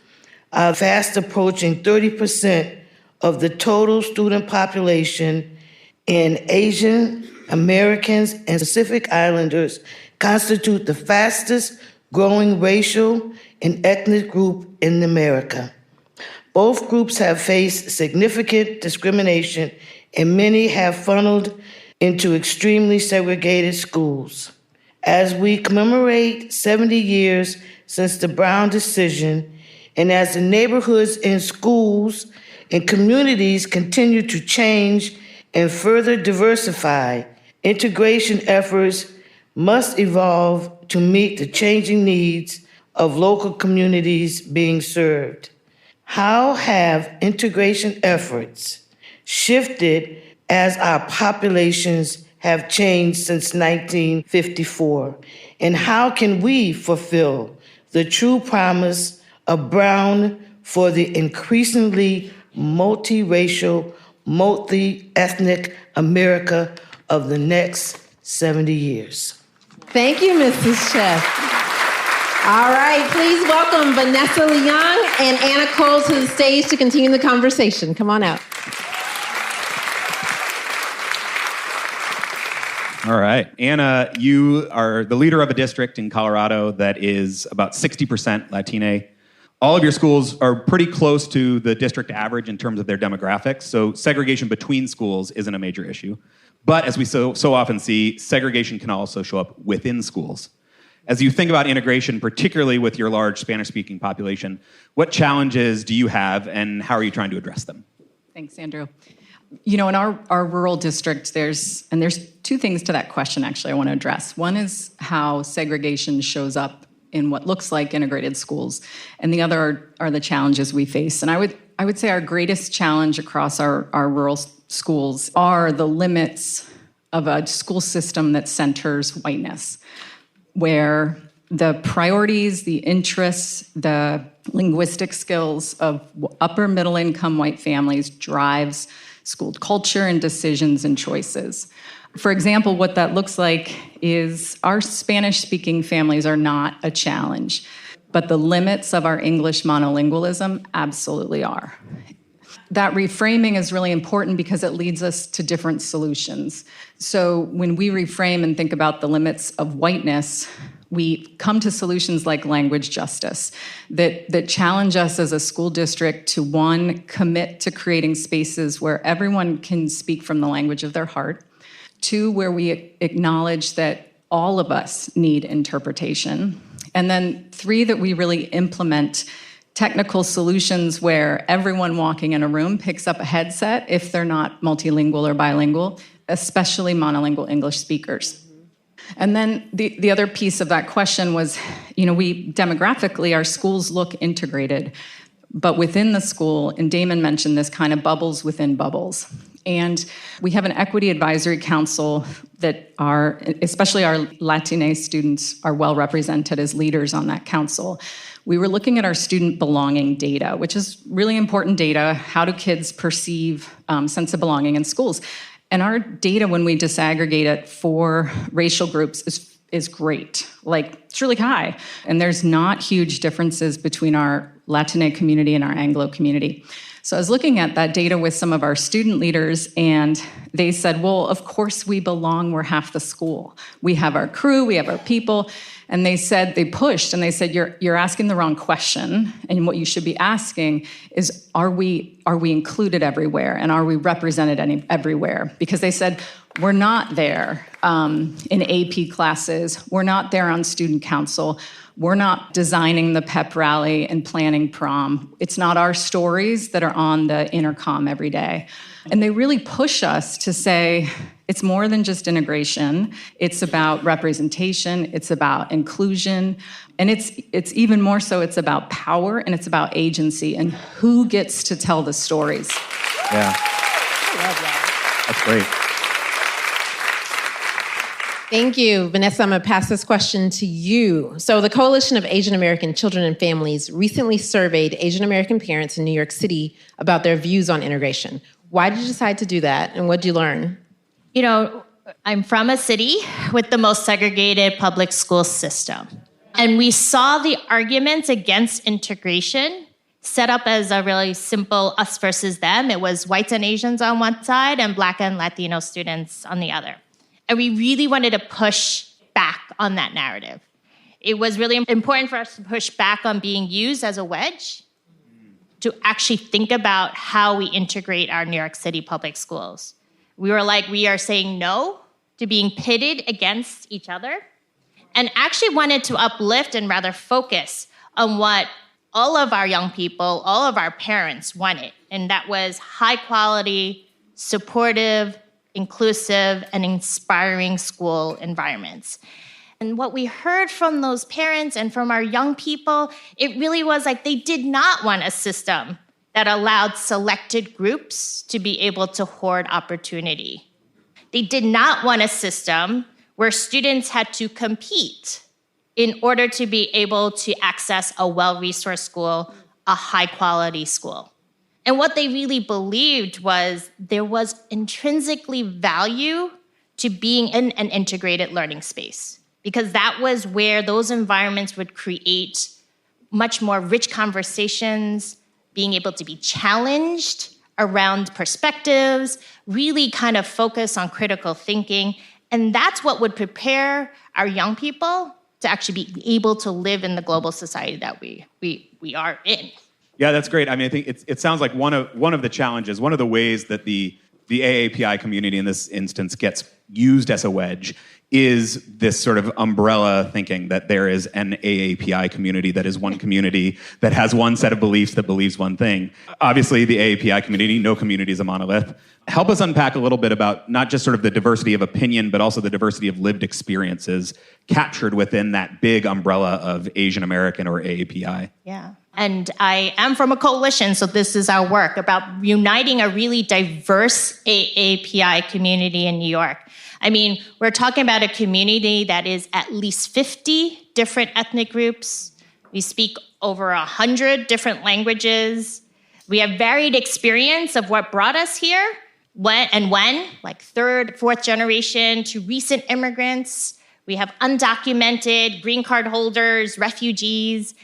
are fast approaching 30% of the total student population, and Asian Americans and Pacific Islanders constitute the fastest growing racial and ethnic group in America. Both groups have faced significant discrimination, and many have funneled into extremely segregated schools. As we commemorate 70 years since the Brown decision, and as the neighborhoods and schools and communities continue to change and further diversify, integration efforts must evolve to meet the changing needs of local communities being served. How have integration efforts shifted as our populations have changed since 1954? And how can we fulfill the true promise of Brown for the increasingly multiracial, multi-ethnic America of the next 70 years? Thank you, Mrs. Chef. All right, please welcome Vanessa Leung and Anna Cole to the stage to continue the conversation. Come on out. All right. Anna, you are the leader of a district in Colorado that is about 60% Latine. All of your schools are pretty close to the district average in terms of their demographics, so segregation between schools isn't a major issue. But as we so often see, segregation can also show up within schools. As you think about integration, particularly with your large Spanish-speaking population, what challenges do you have, and how are you trying to address them? Thanks, Andrew. You know, in our rural district, there's two things to that question, actually, I want to address. One is how segregation shows up in what looks like integrated schools, and the other are the challenges we face. And I would say our greatest challenge across our rural schools are the limits of a school system that centers whiteness, where the priorities, the interests, the linguistic skills of upper middle income white families drives school culture and decisions and choices. For example, what that looks like is our Spanish-speaking families are not a challenge, but the limits of our English monolingualism absolutely are. That reframing is really important because it leads us to different solutions. So when we reframe and think about the limits of whiteness, we come to solutions like language justice that challenge us as a school district to, one, commit to creating spaces where everyone can speak from the language of their heart. Two, where we acknowledge that all of us need interpretation. And then three, that we really implement technical solutions where everyone walking in a room picks up a headset if they're not multilingual or bilingual, especially monolingual English speakers. And then the other piece of that question was, you know, demographically, our schools look integrated, but within the school, and Damon mentioned this, kind of bubbles within bubbles. And we have an equity advisory council that especially our Latina students are well represented as leaders on that council. We were looking at our student belonging data, which is really important data. How do kids perceive sense of belonging in schools? And our data, when we disaggregate it for racial groups, is great. Like, it's really high. And there's not huge differences between our Latina community and our Anglo community. So I was looking at that data with some of our student leaders, and they said, well, of course we belong. We're half the school. We have our crew, we have our people. And they pushed, and they said, you're asking the wrong question. And what you should be asking is, are we included everywhere? And are we represented everywhere? Because they said, we're not there in AP classes. We're not there on student council. We're not designing the pep rally and planning prom. It's not our stories that are on the intercom every day. And they really push us to say, it's more than just integration. It's about representation. It's about inclusion. And it's even more so, it's about power and it's about agency and who gets to tell the stories. Yeah. I love that. That's great. Thank you. Vanessa, I'm going to pass this question to you. So the Coalition of Asian American Children and Families recently surveyed Asian American parents in New York City about their views on integration. Why did you decide to do that, and what did you learn? You know, I'm from a city with the most segregated public school system. And we saw the arguments against integration set up as a really simple us versus them. It was whites and Asians on one side and Black and Latino students on the other. And we really wanted to push back on that narrative. It was really important for us to push back on being used as a wedge to actually think about how we integrate our New York City public schools. We were like, we are saying no to being pitted against each other, and actually wanted to uplift and rather focus on what all of our young people, all of our parents wanted. And that was high quality, supportive, inclusive, and inspiring school environments. And what we heard from those parents and from our young people, it really was like they did not want a system that allowed selected groups to be able to hoard opportunity. They did not want a system where students had to compete in order to be able to access a well-resourced school, a high-quality school. And what they really believed was there was intrinsically value to being in an integrated learning space, because that was where those environments would create much more rich conversations, being able to be challenged around perspectives, really kind of focus on critical thinking. And that's what would prepare our young people to actually be able to live in the global society that we are in. Yeah, that's great. I mean, I think it sounds like one of the challenges, one of the ways that the AAPI community in this instance gets used as a wedge is this sort of umbrella thinking that there is an AAPI community that is one community that has one set of beliefs that believes one thing. Obviously, the AAPI community, no community is a monolith. Help us unpack a little bit about not just sort of the diversity of opinion, but also the diversity of lived experiences captured within that big umbrella of Asian American or AAPI. Yeah. And I am from a coalition, so this is our work about uniting a really diverse AAPI community in New York. I mean, we're talking about a community that is at least 50 different ethnic groups. We speak over 100 different languages. We have varied experience of what brought us here, when, like third, fourth generation to recent immigrants. We have undocumented green card holders, refugees.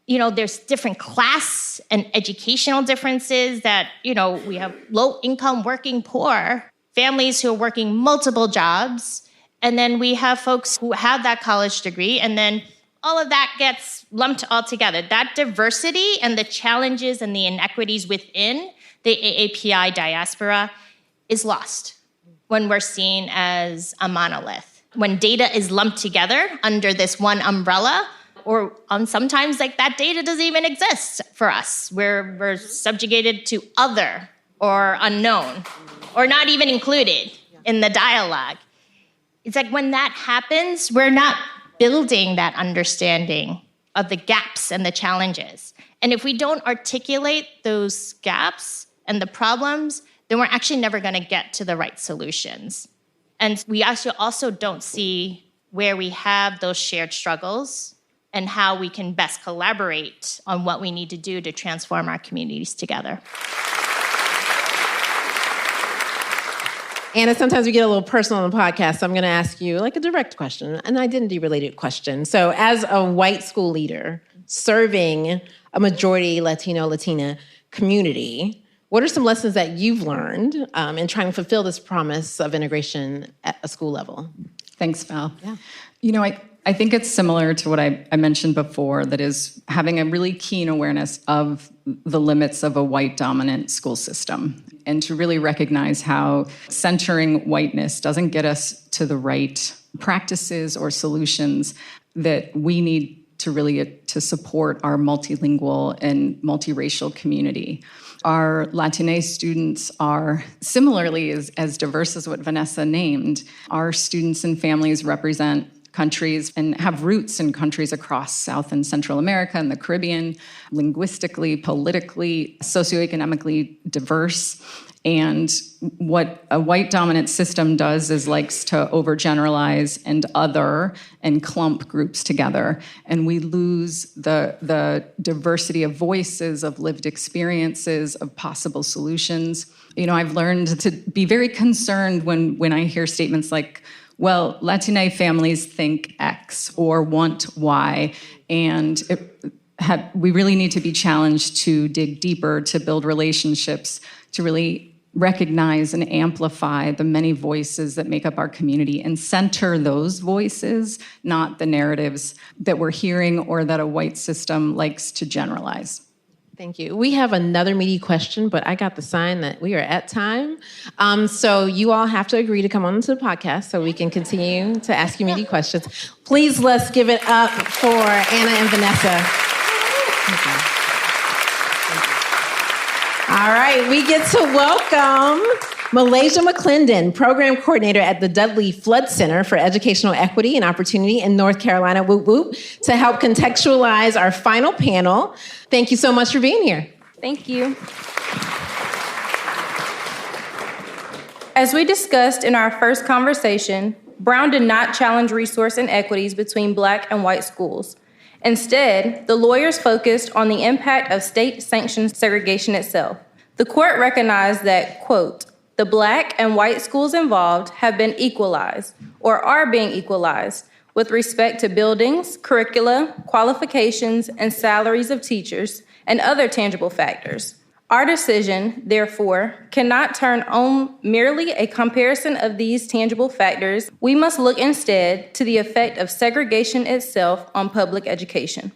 You know, there's different class and educational differences that, you know, we have low income, working poor, families who are working multiple jobs. And then we have folks who have that college degree, and then all of that gets lumped all together. That diversity and the challenges and the inequities within the AAPI diaspora is lost when we're seen as a monolith. When data is lumped together under this one umbrella, or sometimes like that data doesn't even exist for us. We're subjugated to other or unknown or not even included in the dialogue. It's like when that happens, we're not building that understanding of the gaps and the challenges. And if we don't articulate those gaps and the problems, then we're actually never going to get to the right solutions. And we actually also don't see where we have those shared struggles and how we can best collaborate on what we need to do to transform our communities together. Anna, sometimes we get a little personal on the podcast, so I'm going to ask you like a direct question, an identity-related question. So as a white school leader serving a majority Latino, Latina community, what are some lessons that you've learned in trying to fulfill this promise of integration at a school level? Thanks, Val. Yeah. You know, I think it's similar to what I mentioned before, that is having a really keen awareness of the limits of a white-dominant school system, and to really recognize how centering whiteness doesn't get us to the right practices or solutions that we need to really to support our multilingual and multiracial community. Our Latinx students are similarly as diverse as what Vanessa named. Our students and families represent countries and have roots in countries across South and Central America and the Caribbean, linguistically, politically, socioeconomically diverse. And what a white dominant system does is likes to overgeneralize and other and clump groups together. And we lose the diversity of voices, of lived experiences, of possible solutions. You know, I've learned to be very concerned when I hear statements like, well, Latina families think X or want Y, and we really need to be challenged to dig deeper, to build relationships, to really recognize and amplify the many voices that make up our community and center those voices, not the narratives that we're hearing or that a white system likes to generalize. Thank you. We have another meaty question, but I got the sign that we are at time. So you all have to agree to come on to the podcast so we can continue to ask you meaty questions. Please, let's give it up for Anna and Vanessa. Thank you. All right, we get to welcome Malaysia McClendon, Program Coordinator at the Dudley Flood Center for Educational Equity and Opportunity in North Carolina, whoop whoop, to help contextualize our final panel. Thank you so much for being here. Thank you. As we discussed in our first conversation, Brown did not challenge resource inequities between Black and white schools. Instead, the lawyers focused on the impact of state-sanctioned segregation itself. The court recognized that, quote, the Black and white schools involved have been equalized or are being equalized with respect to buildings, curricula, qualifications, and salaries of teachers and other tangible factors. Our decision, therefore, cannot turn on merely a comparison of these tangible factors. We must look instead to the effect of segregation itself on public education.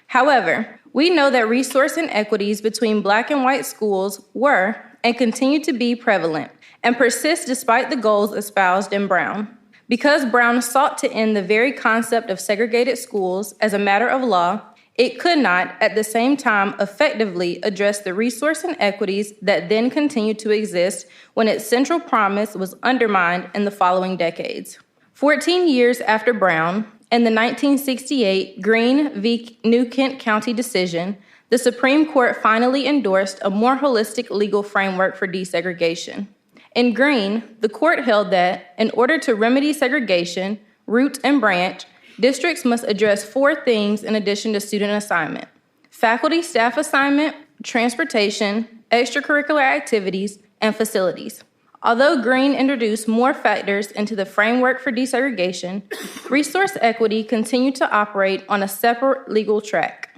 However, we know that resource inequities between Black and white schools were and continue to be prevalent and persist despite the goals espoused in Brown. Because Brown sought to end the very concept of segregated schools as a matter of law, it could not, at the same time, effectively address the resource inequities that then continued to exist when its central promise was undermined in the following decades. 14 years after Brown, in the 1968 Green v. New Kent County decision, the Supreme Court finally endorsed a more holistic legal framework for desegregation. In Green, the court held that, in order to remedy segregation, root and branch, districts must address 4 things in addition to student assignment: faculty staff assignment, transportation, extracurricular activities, and facilities. Although Green introduced more factors into the framework for desegregation, resource equity continued to operate on a separate legal track.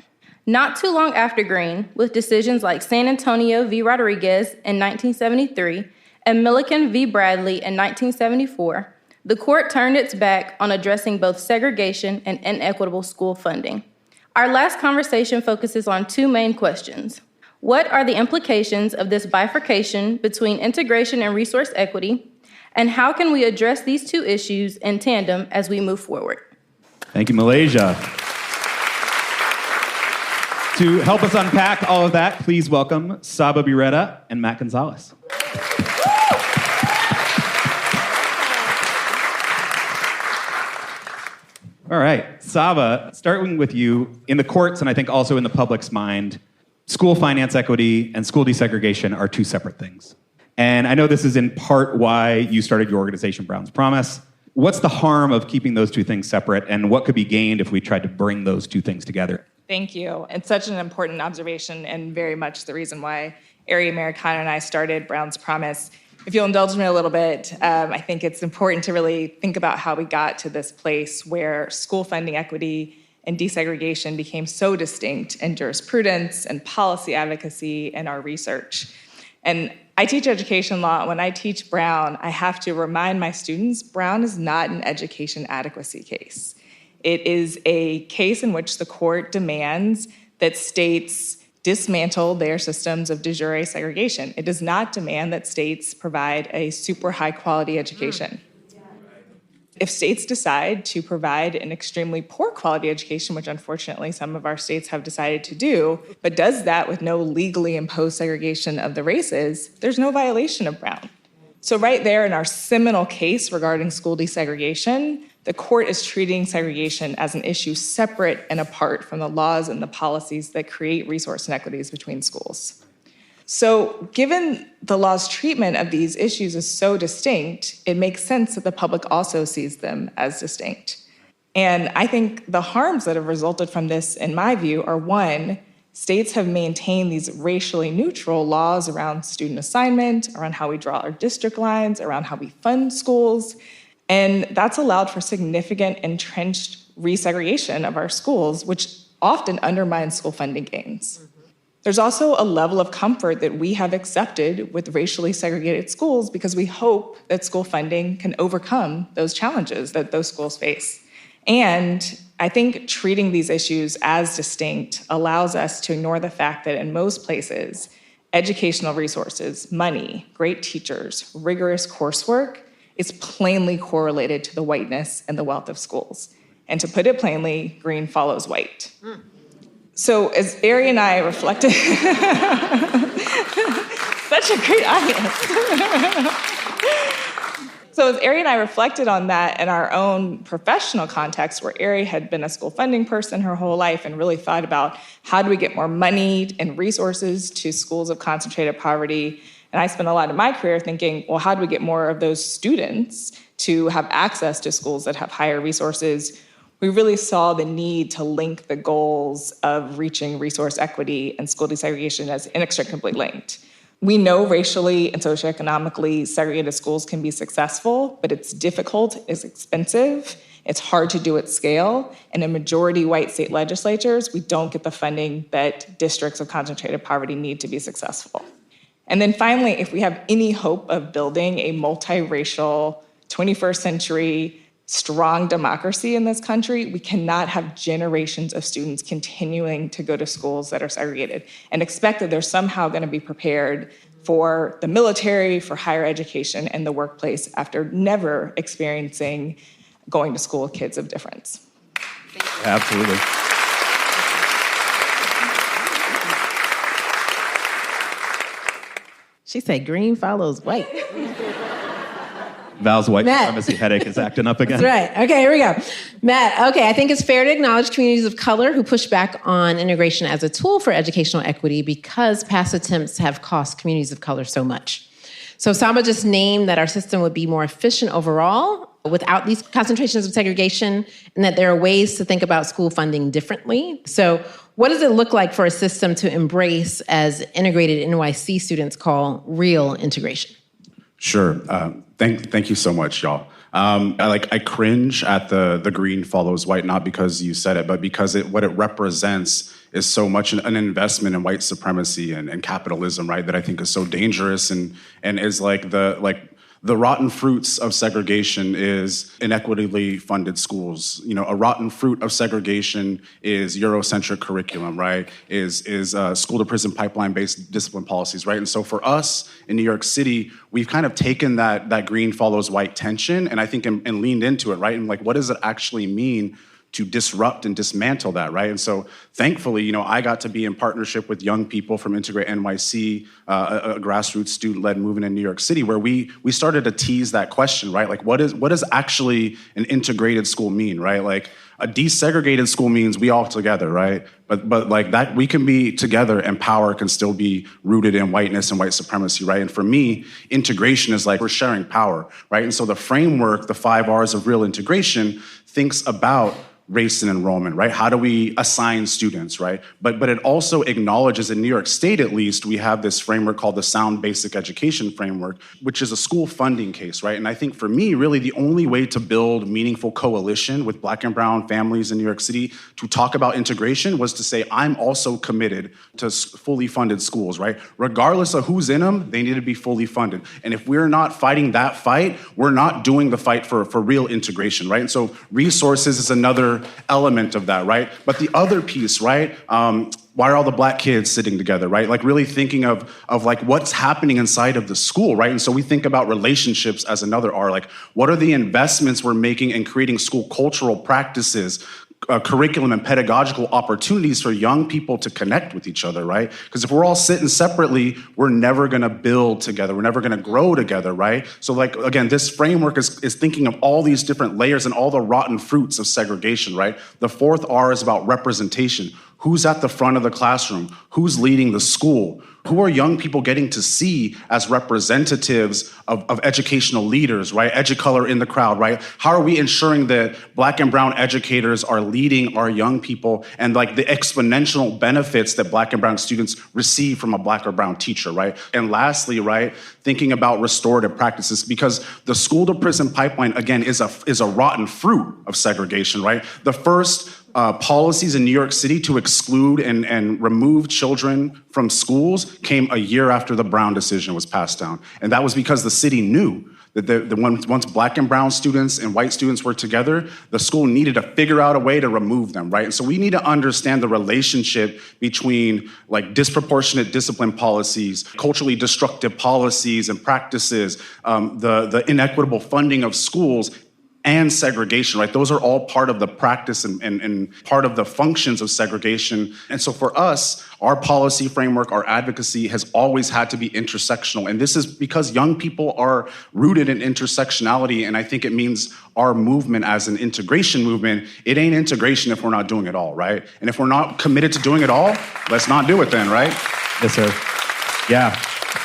Not too long after Green, with decisions like San Antonio v. Rodriguez in 1973 and Milliken v. Bradley in 1974, the court turned its back on addressing both segregation and inequitable school funding. Our last conversation focuses on 2 main questions. What are the implications of this bifurcation between integration and resource equity? And how can we address these 2 issues in tandem as we move forward? Thank you, Malaysia. To help us unpack all of that, please welcome Saba Biretta and Matt Gonzales. All right, Saba, starting with you, in the courts and I think also in the public's mind, school finance equity and school desegregation are 2 separate things. And I know this is in part why you started your organization, Brown's Promise. What's the harm of keeping those two things separate, and what could be gained if we tried to bring those two things together? Thank you. It's such an important observation and very much the reason why Ari Americano and I started Brown's Promise. If you'll indulge me a little bit, I think it's important to really think about how we got to this place where school funding equity and desegregation became so distinct in jurisprudence and policy advocacy and our research. And I teach education law. When I teach Brown, I have to remind my students, Brown is not an education adequacy case. It is a case in which the court demands that states dismantle their systems of de jure segregation. It does not demand that states provide a super high quality education. If states decide to provide an extremely poor quality education, which unfortunately some of our states have decided to do, but does that with no legally imposed segregation of the races, there's no violation of Brown. So right there in our seminal case regarding school desegregation, the court is treating segregation as an issue separate and apart from the laws and the policies that create resource inequities between schools. So given the law's treatment of these issues is so distinct, it makes sense that the public also sees them as distinct. And I think the harms that have resulted from this, in my view, are one, states have maintained these racially neutral laws around student assignment, around how we draw our district lines, around how we fund schools. And that's allowed for significant entrenched resegregation of our schools, which often undermines school funding gains. There's also a level of comfort that we have accepted with racially segregated schools because we hope that school funding can overcome those challenges that those schools face. And I think treating these issues as distinct allows us to ignore the fact that in most places, educational resources, money, great teachers, rigorous coursework is plainly correlated to the whiteness and the wealth of schools. And to put it plainly, green follows white. So as Ari and I reflected, such a great audience. So as Ari and I reflected on that in our own professional context, where Ari had been a school funding person her whole life and really thought about how do we get more money and resources to schools of concentrated poverty. And I spent a lot of my career thinking, well, how do we get more of those students to have access to schools that have higher resources? We really saw the need to link the goals of reaching resource equity and school desegregation as inextricably linked. We know racially and socioeconomically segregated schools can be successful, but it's difficult, it's expensive, it's hard to do at scale, and in majority white state legislatures, we don't get the funding that districts of concentrated poverty need to be successful. And then finally, if we have any hope of building a multiracial 21st century strong democracy in this country, we cannot have generations of students continuing to go to schools that are segregated and expect that they're somehow going to be prepared for the military, for higher education, and the workplace after never experiencing going to school with kids of difference. Absolutely. She said green follows white. Val's white Matt. supremacy headache is acting up again. That's right. Okay, here we go. Matt, okay, I think it's fair to acknowledge communities of color who push back on integration as a tool for educational equity because past attempts have cost communities of color so much. So Saba just named that our system would be more efficient overall without these concentrations of segregation, and that there are ways to think about school funding differently. So what does it look like for a system to embrace, as integrated NYC students call, real integration? Sure. Thank you so much, y'all. I cringe at the green follows white, not because you said it, but because what it represents is so much an investment in white supremacy and capitalism, right? That I think is so dangerous and is the rotten fruits of segregation is inequitably funded schools. You know, a rotten fruit of segregation is Eurocentric curriculum, right? Is school to prison pipeline-based discipline policies, right? And so for us in New York City, we've kind of taken that green follows white tension and I think and leaned into it, right? And what does it actually mean to disrupt and dismantle that, right? And so thankfully, I got to be in partnership with young people from Integrate NYC, a grassroots student-led movement in New York City, where we started to tease that question, right? What does actually an integrated school mean, right? A desegregated school means we all together, right? But like that, we can be together and power can still be rooted in whiteness and white supremacy, right? And for me, integration is like we're sharing power, right? And so the framework, the 5 R's of real integration, thinks about race and enrollment, right? How do we assign students, right? But it also acknowledges, in New York State at least, we have this framework called the Sound Basic Education Framework, which is a school funding case, right? And I think for me, really the only way to build meaningful coalition with Black and brown families in New York City to talk about integration was to say, I'm also committed to fully funded schools, right? Regardless of who's in them, they need to be fully funded. And if we're not fighting that fight, we're not doing the fight for real integration, right? And so resources is another element of that, right? But the other piece, right? Why are all the Black kids sitting together, right? Like really thinking of like what's happening inside of the school, right? And so we think about relationships as another R, like what are the investments we're making in creating school cultural practices, curriculum and pedagogical opportunities for young people to connect with each other, right? Because if we're all sitting separately, we're never gonna build together. We're never gonna grow together, right? So like, again, this framework is thinking of all these different layers and all the rotten fruits of segregation, right? The 4th R is about representation. Who's at the front of the classroom? Who's leading the school? Who are young people getting to see as representatives of educational leaders, right? Educolor in the crowd, right? How are we ensuring that Black and brown educators are leading our young people and like the exponential benefits that Black and brown students receive from a Black or brown teacher, right? And lastly, right, thinking about restorative practices, because the school to prison pipeline, again, is a rotten fruit of segregation, right? The first policies in New York City to exclude and remove children from schools came a year after the Brown decision was passed down. And that was because the city knew that once Black and brown students and white students were together, the school needed to figure out a way to remove them, right? And so we need to understand the relationship between like disproportionate discipline policies, culturally destructive policies and practices, the inequitable funding of schools, and segregation, right? Those are all part of the practice and part of the functions of segregation. And so for us, our policy framework, our advocacy has always had to be intersectional. And this is because young people are rooted in intersectionality. And I think it means our movement as an integration movement, it ain't integration if we're not doing it all, right? And if we're not committed to doing it all, let's not do it then, right? Yes, sir. Yeah.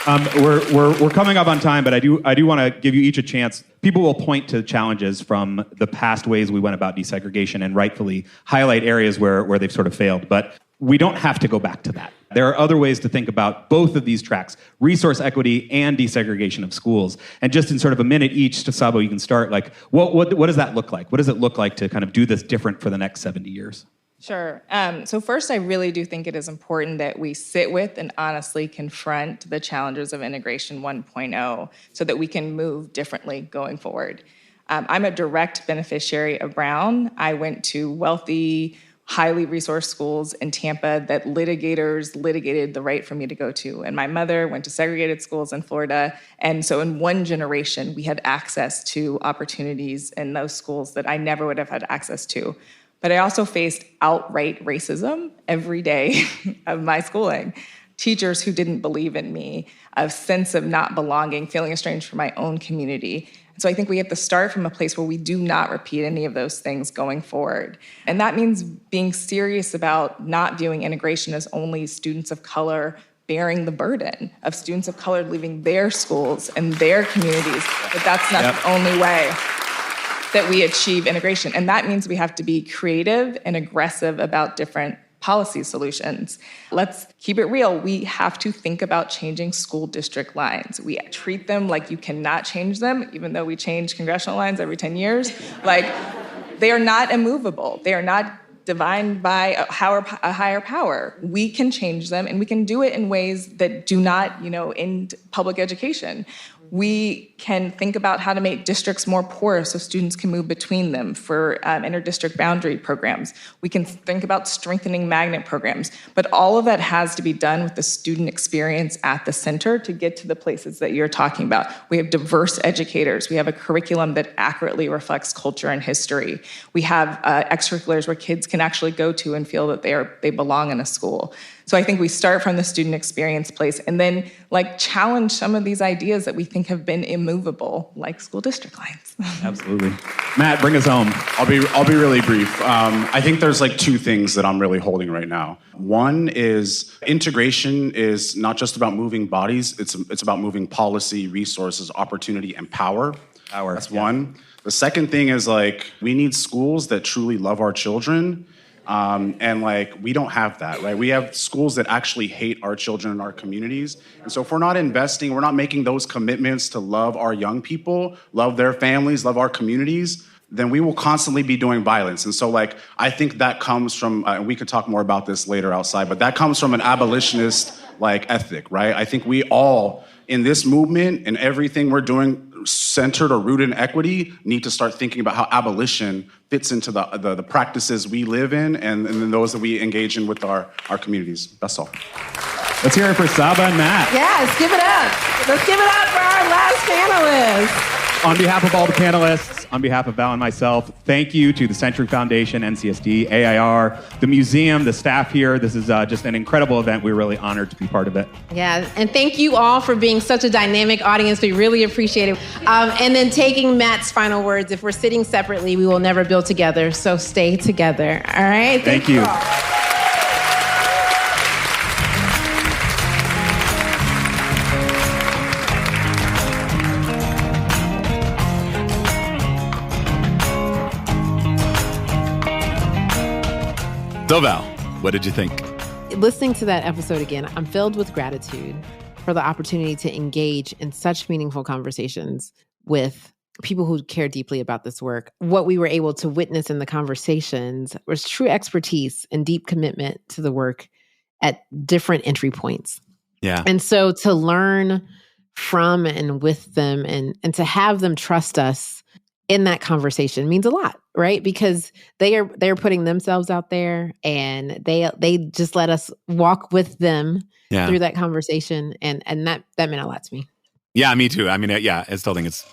We're coming up on time, but I do want to give you each a chance. People will point to challenges from the past ways we went about desegregation and rightfully highlight areas where they've sort of failed. But we don't have to go back to that. There are other ways to think about both of these tracks, resource equity and desegregation of schools. And just in sort of a minute each, to Sabo, you can start, like, what does that look like? What does it look like to kind of do this different for the next 70 years? Sure. So first, I really do think it is important that we sit with and honestly confront the challenges of Integration 1.0 so that we can move differently going forward. I'm a direct beneficiary of Brown. I went to wealthy, highly resourced schools in Tampa that litigators litigated the right for me to go to. And my mother went to segregated schools in Florida. And so in one generation, we had access to opportunities in those schools that I never would have had access to. But I also faced outright racism every day of my schooling. Teachers who didn't believe in me, a sense of not belonging, feeling estranged from my own community. So I think we have to start from a place where we do not repeat any of those things going forward. And that means being serious about not viewing integration as only students of color bearing the burden of students of color leaving their schools and their communities, but that's not the only way that we achieve integration. And that means we have to be creative and aggressive about different policy solutions. Let's keep it real. We have to think about changing school district lines. We treat them like you cannot change them, even though we change congressional lines every 10 years. Like, they are not immovable. They are not defined by a higher power. We can change them, and we can do it in ways that do not, end public education. We can think about how to make districts more porous so students can move between them for inter-district boundary programs. We can think about strengthening magnet programs. But all of that has to be done with the student experience at the center to get to the places that you're talking about. We have diverse educators. We have a curriculum that accurately reflects culture and history. We have extracurriculars where kids can actually go to and feel that they belong in a school. So I think we start from the student experience place and then challenge some of these ideas that we think have been immovable like school district lines. Absolutely. Matt, bring us home. I'll be really brief. I think there's like two things that I'm really holding right now. One is integration is not just about moving bodies. It's about moving policy, resources, opportunity, and power. That's one. The second thing is like we need schools that truly love our children. And like, we don't have that, right? We have schools that actually hate our children in our communities. And so if we're not investing, we're not making those commitments to love our young people, love their families, love our communities, then we will constantly be doing violence. And so like, I think that comes from, and we could talk more about this later outside, but that comes from an abolitionist like ethic, right? I think we all in this movement and everything we're doing centered or rooted in equity need to start thinking about how abolition fits into the practices we live in and then those that we engage in with our communities. That's all. Let's hear it for Saba and Matt. Yes, give it up. Let's give it up for our last panelist. On behalf of all the panelists, on behalf of Val and myself, thank you to the Century Foundation, NCSD, AIR, the museum, the staff here. This is just an incredible event. We're really honored to be part of it. Yeah, and thank you all for being such a dynamic audience. We really appreciate it. And then taking Matt's final words, if we're sitting separately, we will never build together. So stay together. All right? Thank you. All. So Val, what did you think? Listening to that episode again, I'm filled with gratitude for the opportunity to engage in such meaningful conversations with people who care deeply about this work. What we were able to witness in the conversations was true expertise and deep commitment to the work at different entry points. Yeah. And so to learn from and with them and to have them trust us in that conversation means a lot, right? Because they're putting themselves out there and they just let us walk with them through that conversation. And that meant a lot to me. Yeah, me too. I mean, I still think it's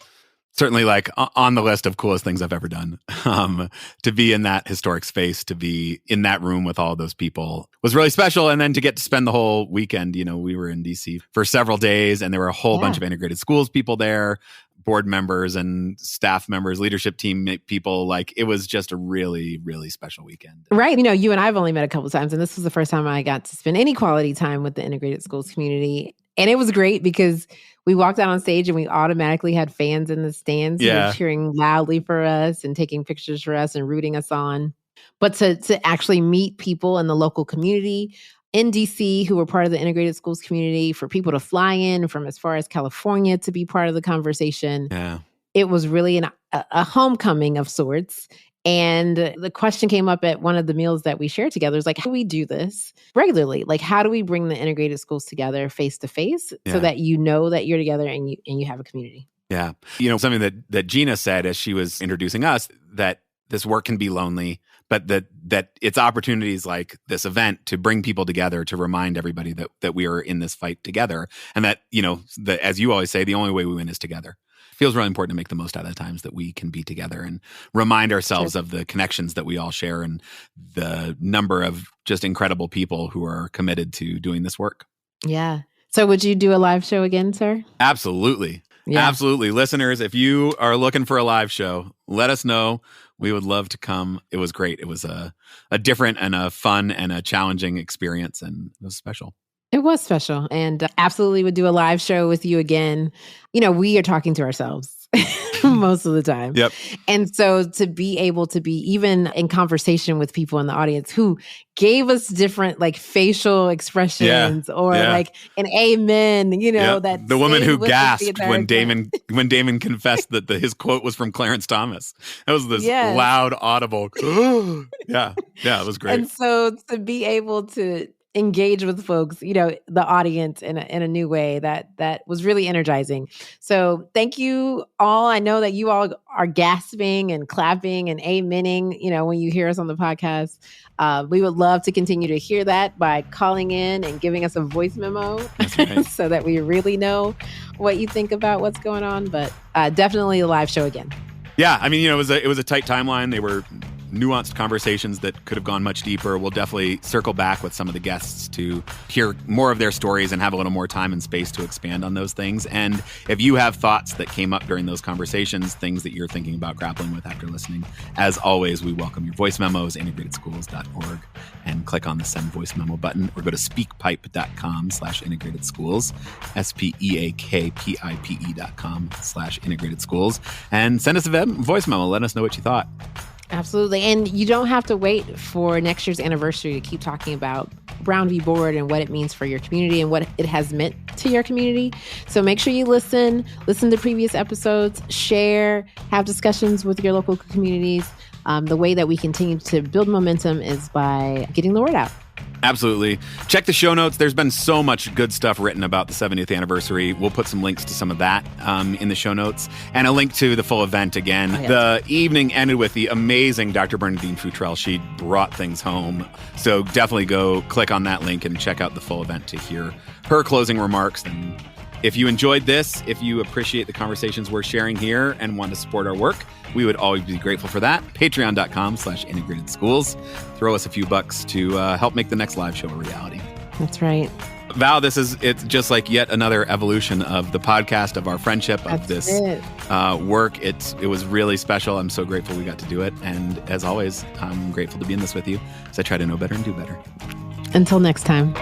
certainly like on the list of coolest things I've ever done. To be in that historic space, to be in that room with all those people was really special. And then to get to spend the whole weekend, we were in DC for several days and there were a whole bunch of integrated schools people there, board members and staff members, leadership team people. Like it was just a really, really special weekend. Right. You and I have only met a couple of times and this was the first time I got to spend any quality time with the integrated schools community. And it was great because we walked out on stage and we automatically had fans in the stands who were cheering loudly for us and taking pictures for us and rooting us on. But to actually meet people in the local community in DC who were part of the integrated schools community, for people to fly in from as far as California to be part of the conversation. Yeah. It was really a homecoming of sorts. And the question came up at one of the meals that we shared together is like, how do we do this regularly? Like, how do we bring the integrated schools together face to face so that you know that you're together and you have a community? Yeah. Something that Gina said as she was introducing us, that this work can be lonely, but that it's opportunities like this event to bring people together, to remind everybody that we are in this fight together. And that, as you always say, the only way we win is together. It feels really important to make the most out of the times that we can be together and remind ourselves of the connections that we all share and the number of just incredible people who are committed to doing this work. Yeah. So would you do a live show again, sir? Absolutely. Yeah. Absolutely. Listeners, if you are looking for a live show, let us know. We would love to come. It was great. It was a different and a fun and a challenging experience, and it was special. It was special, and absolutely would do a live show with you again. We are talking to ourselves most of the time. Yep. And so to be able to be even in conversation with people in the audience who gave us different like facial expressions or like an amen, that the woman who gasped when Damon confessed that his quote was from Clarence Thomas. That was this loud, audible. Yeah, it was great. And so to be able to engage with folks, the audience in a new way that was really energizing. So thank you all. I know that you all are gasping and clapping and amening, when you hear us on the podcast. We would love to continue to hear that by calling in and giving us a voice memo so that we really know what you think about what's going on. But definitely a live show again. Yeah. I mean, it was a tight timeline. They were nuanced conversations that could have gone much deeper. We'll definitely circle back with some of the guests to hear more of their stories and have a little more time and space to expand on those things. And if you have thoughts that came up during those conversations, things that you're thinking about grappling with after listening, as always, we welcome your voice memos, integratedschools.org, and click on the send voice memo button, or go to speakpipe.com/integratedschools, speakpipe.com/integratedschools, and send us a voice memo. Let us know what you thought. Absolutely. And you don't have to wait for next year's anniversary to keep talking about Brown v. Board and what it means for your community and what it has meant to your community. So make sure you listen to previous episodes, share, have discussions with your local communities. The way that we continue to build momentum is by getting the word out. Absolutely. Check the show notes. There's been so much good stuff written about the 70th anniversary. We'll put some links to some of that in the show notes, and a link to the full event again. Oh, yeah. The evening ended with the amazing Dr. Bernadine Futrell. She brought things home. So definitely go click on that link and check out the full event to hear her closing remarks. And if you enjoyed this, if you appreciate the conversations we're sharing here and want to support our work, we would always be grateful for that. Patreon.com/integratedschools. Throw us a few bucks to help make the next live show a reality. That's right. Val, it's just like yet another evolution of the podcast, of our friendship, of this work. It was really special. I'm so grateful we got to do it. And as always, I'm grateful to be in this with you as I try to know better and do better. Until next time.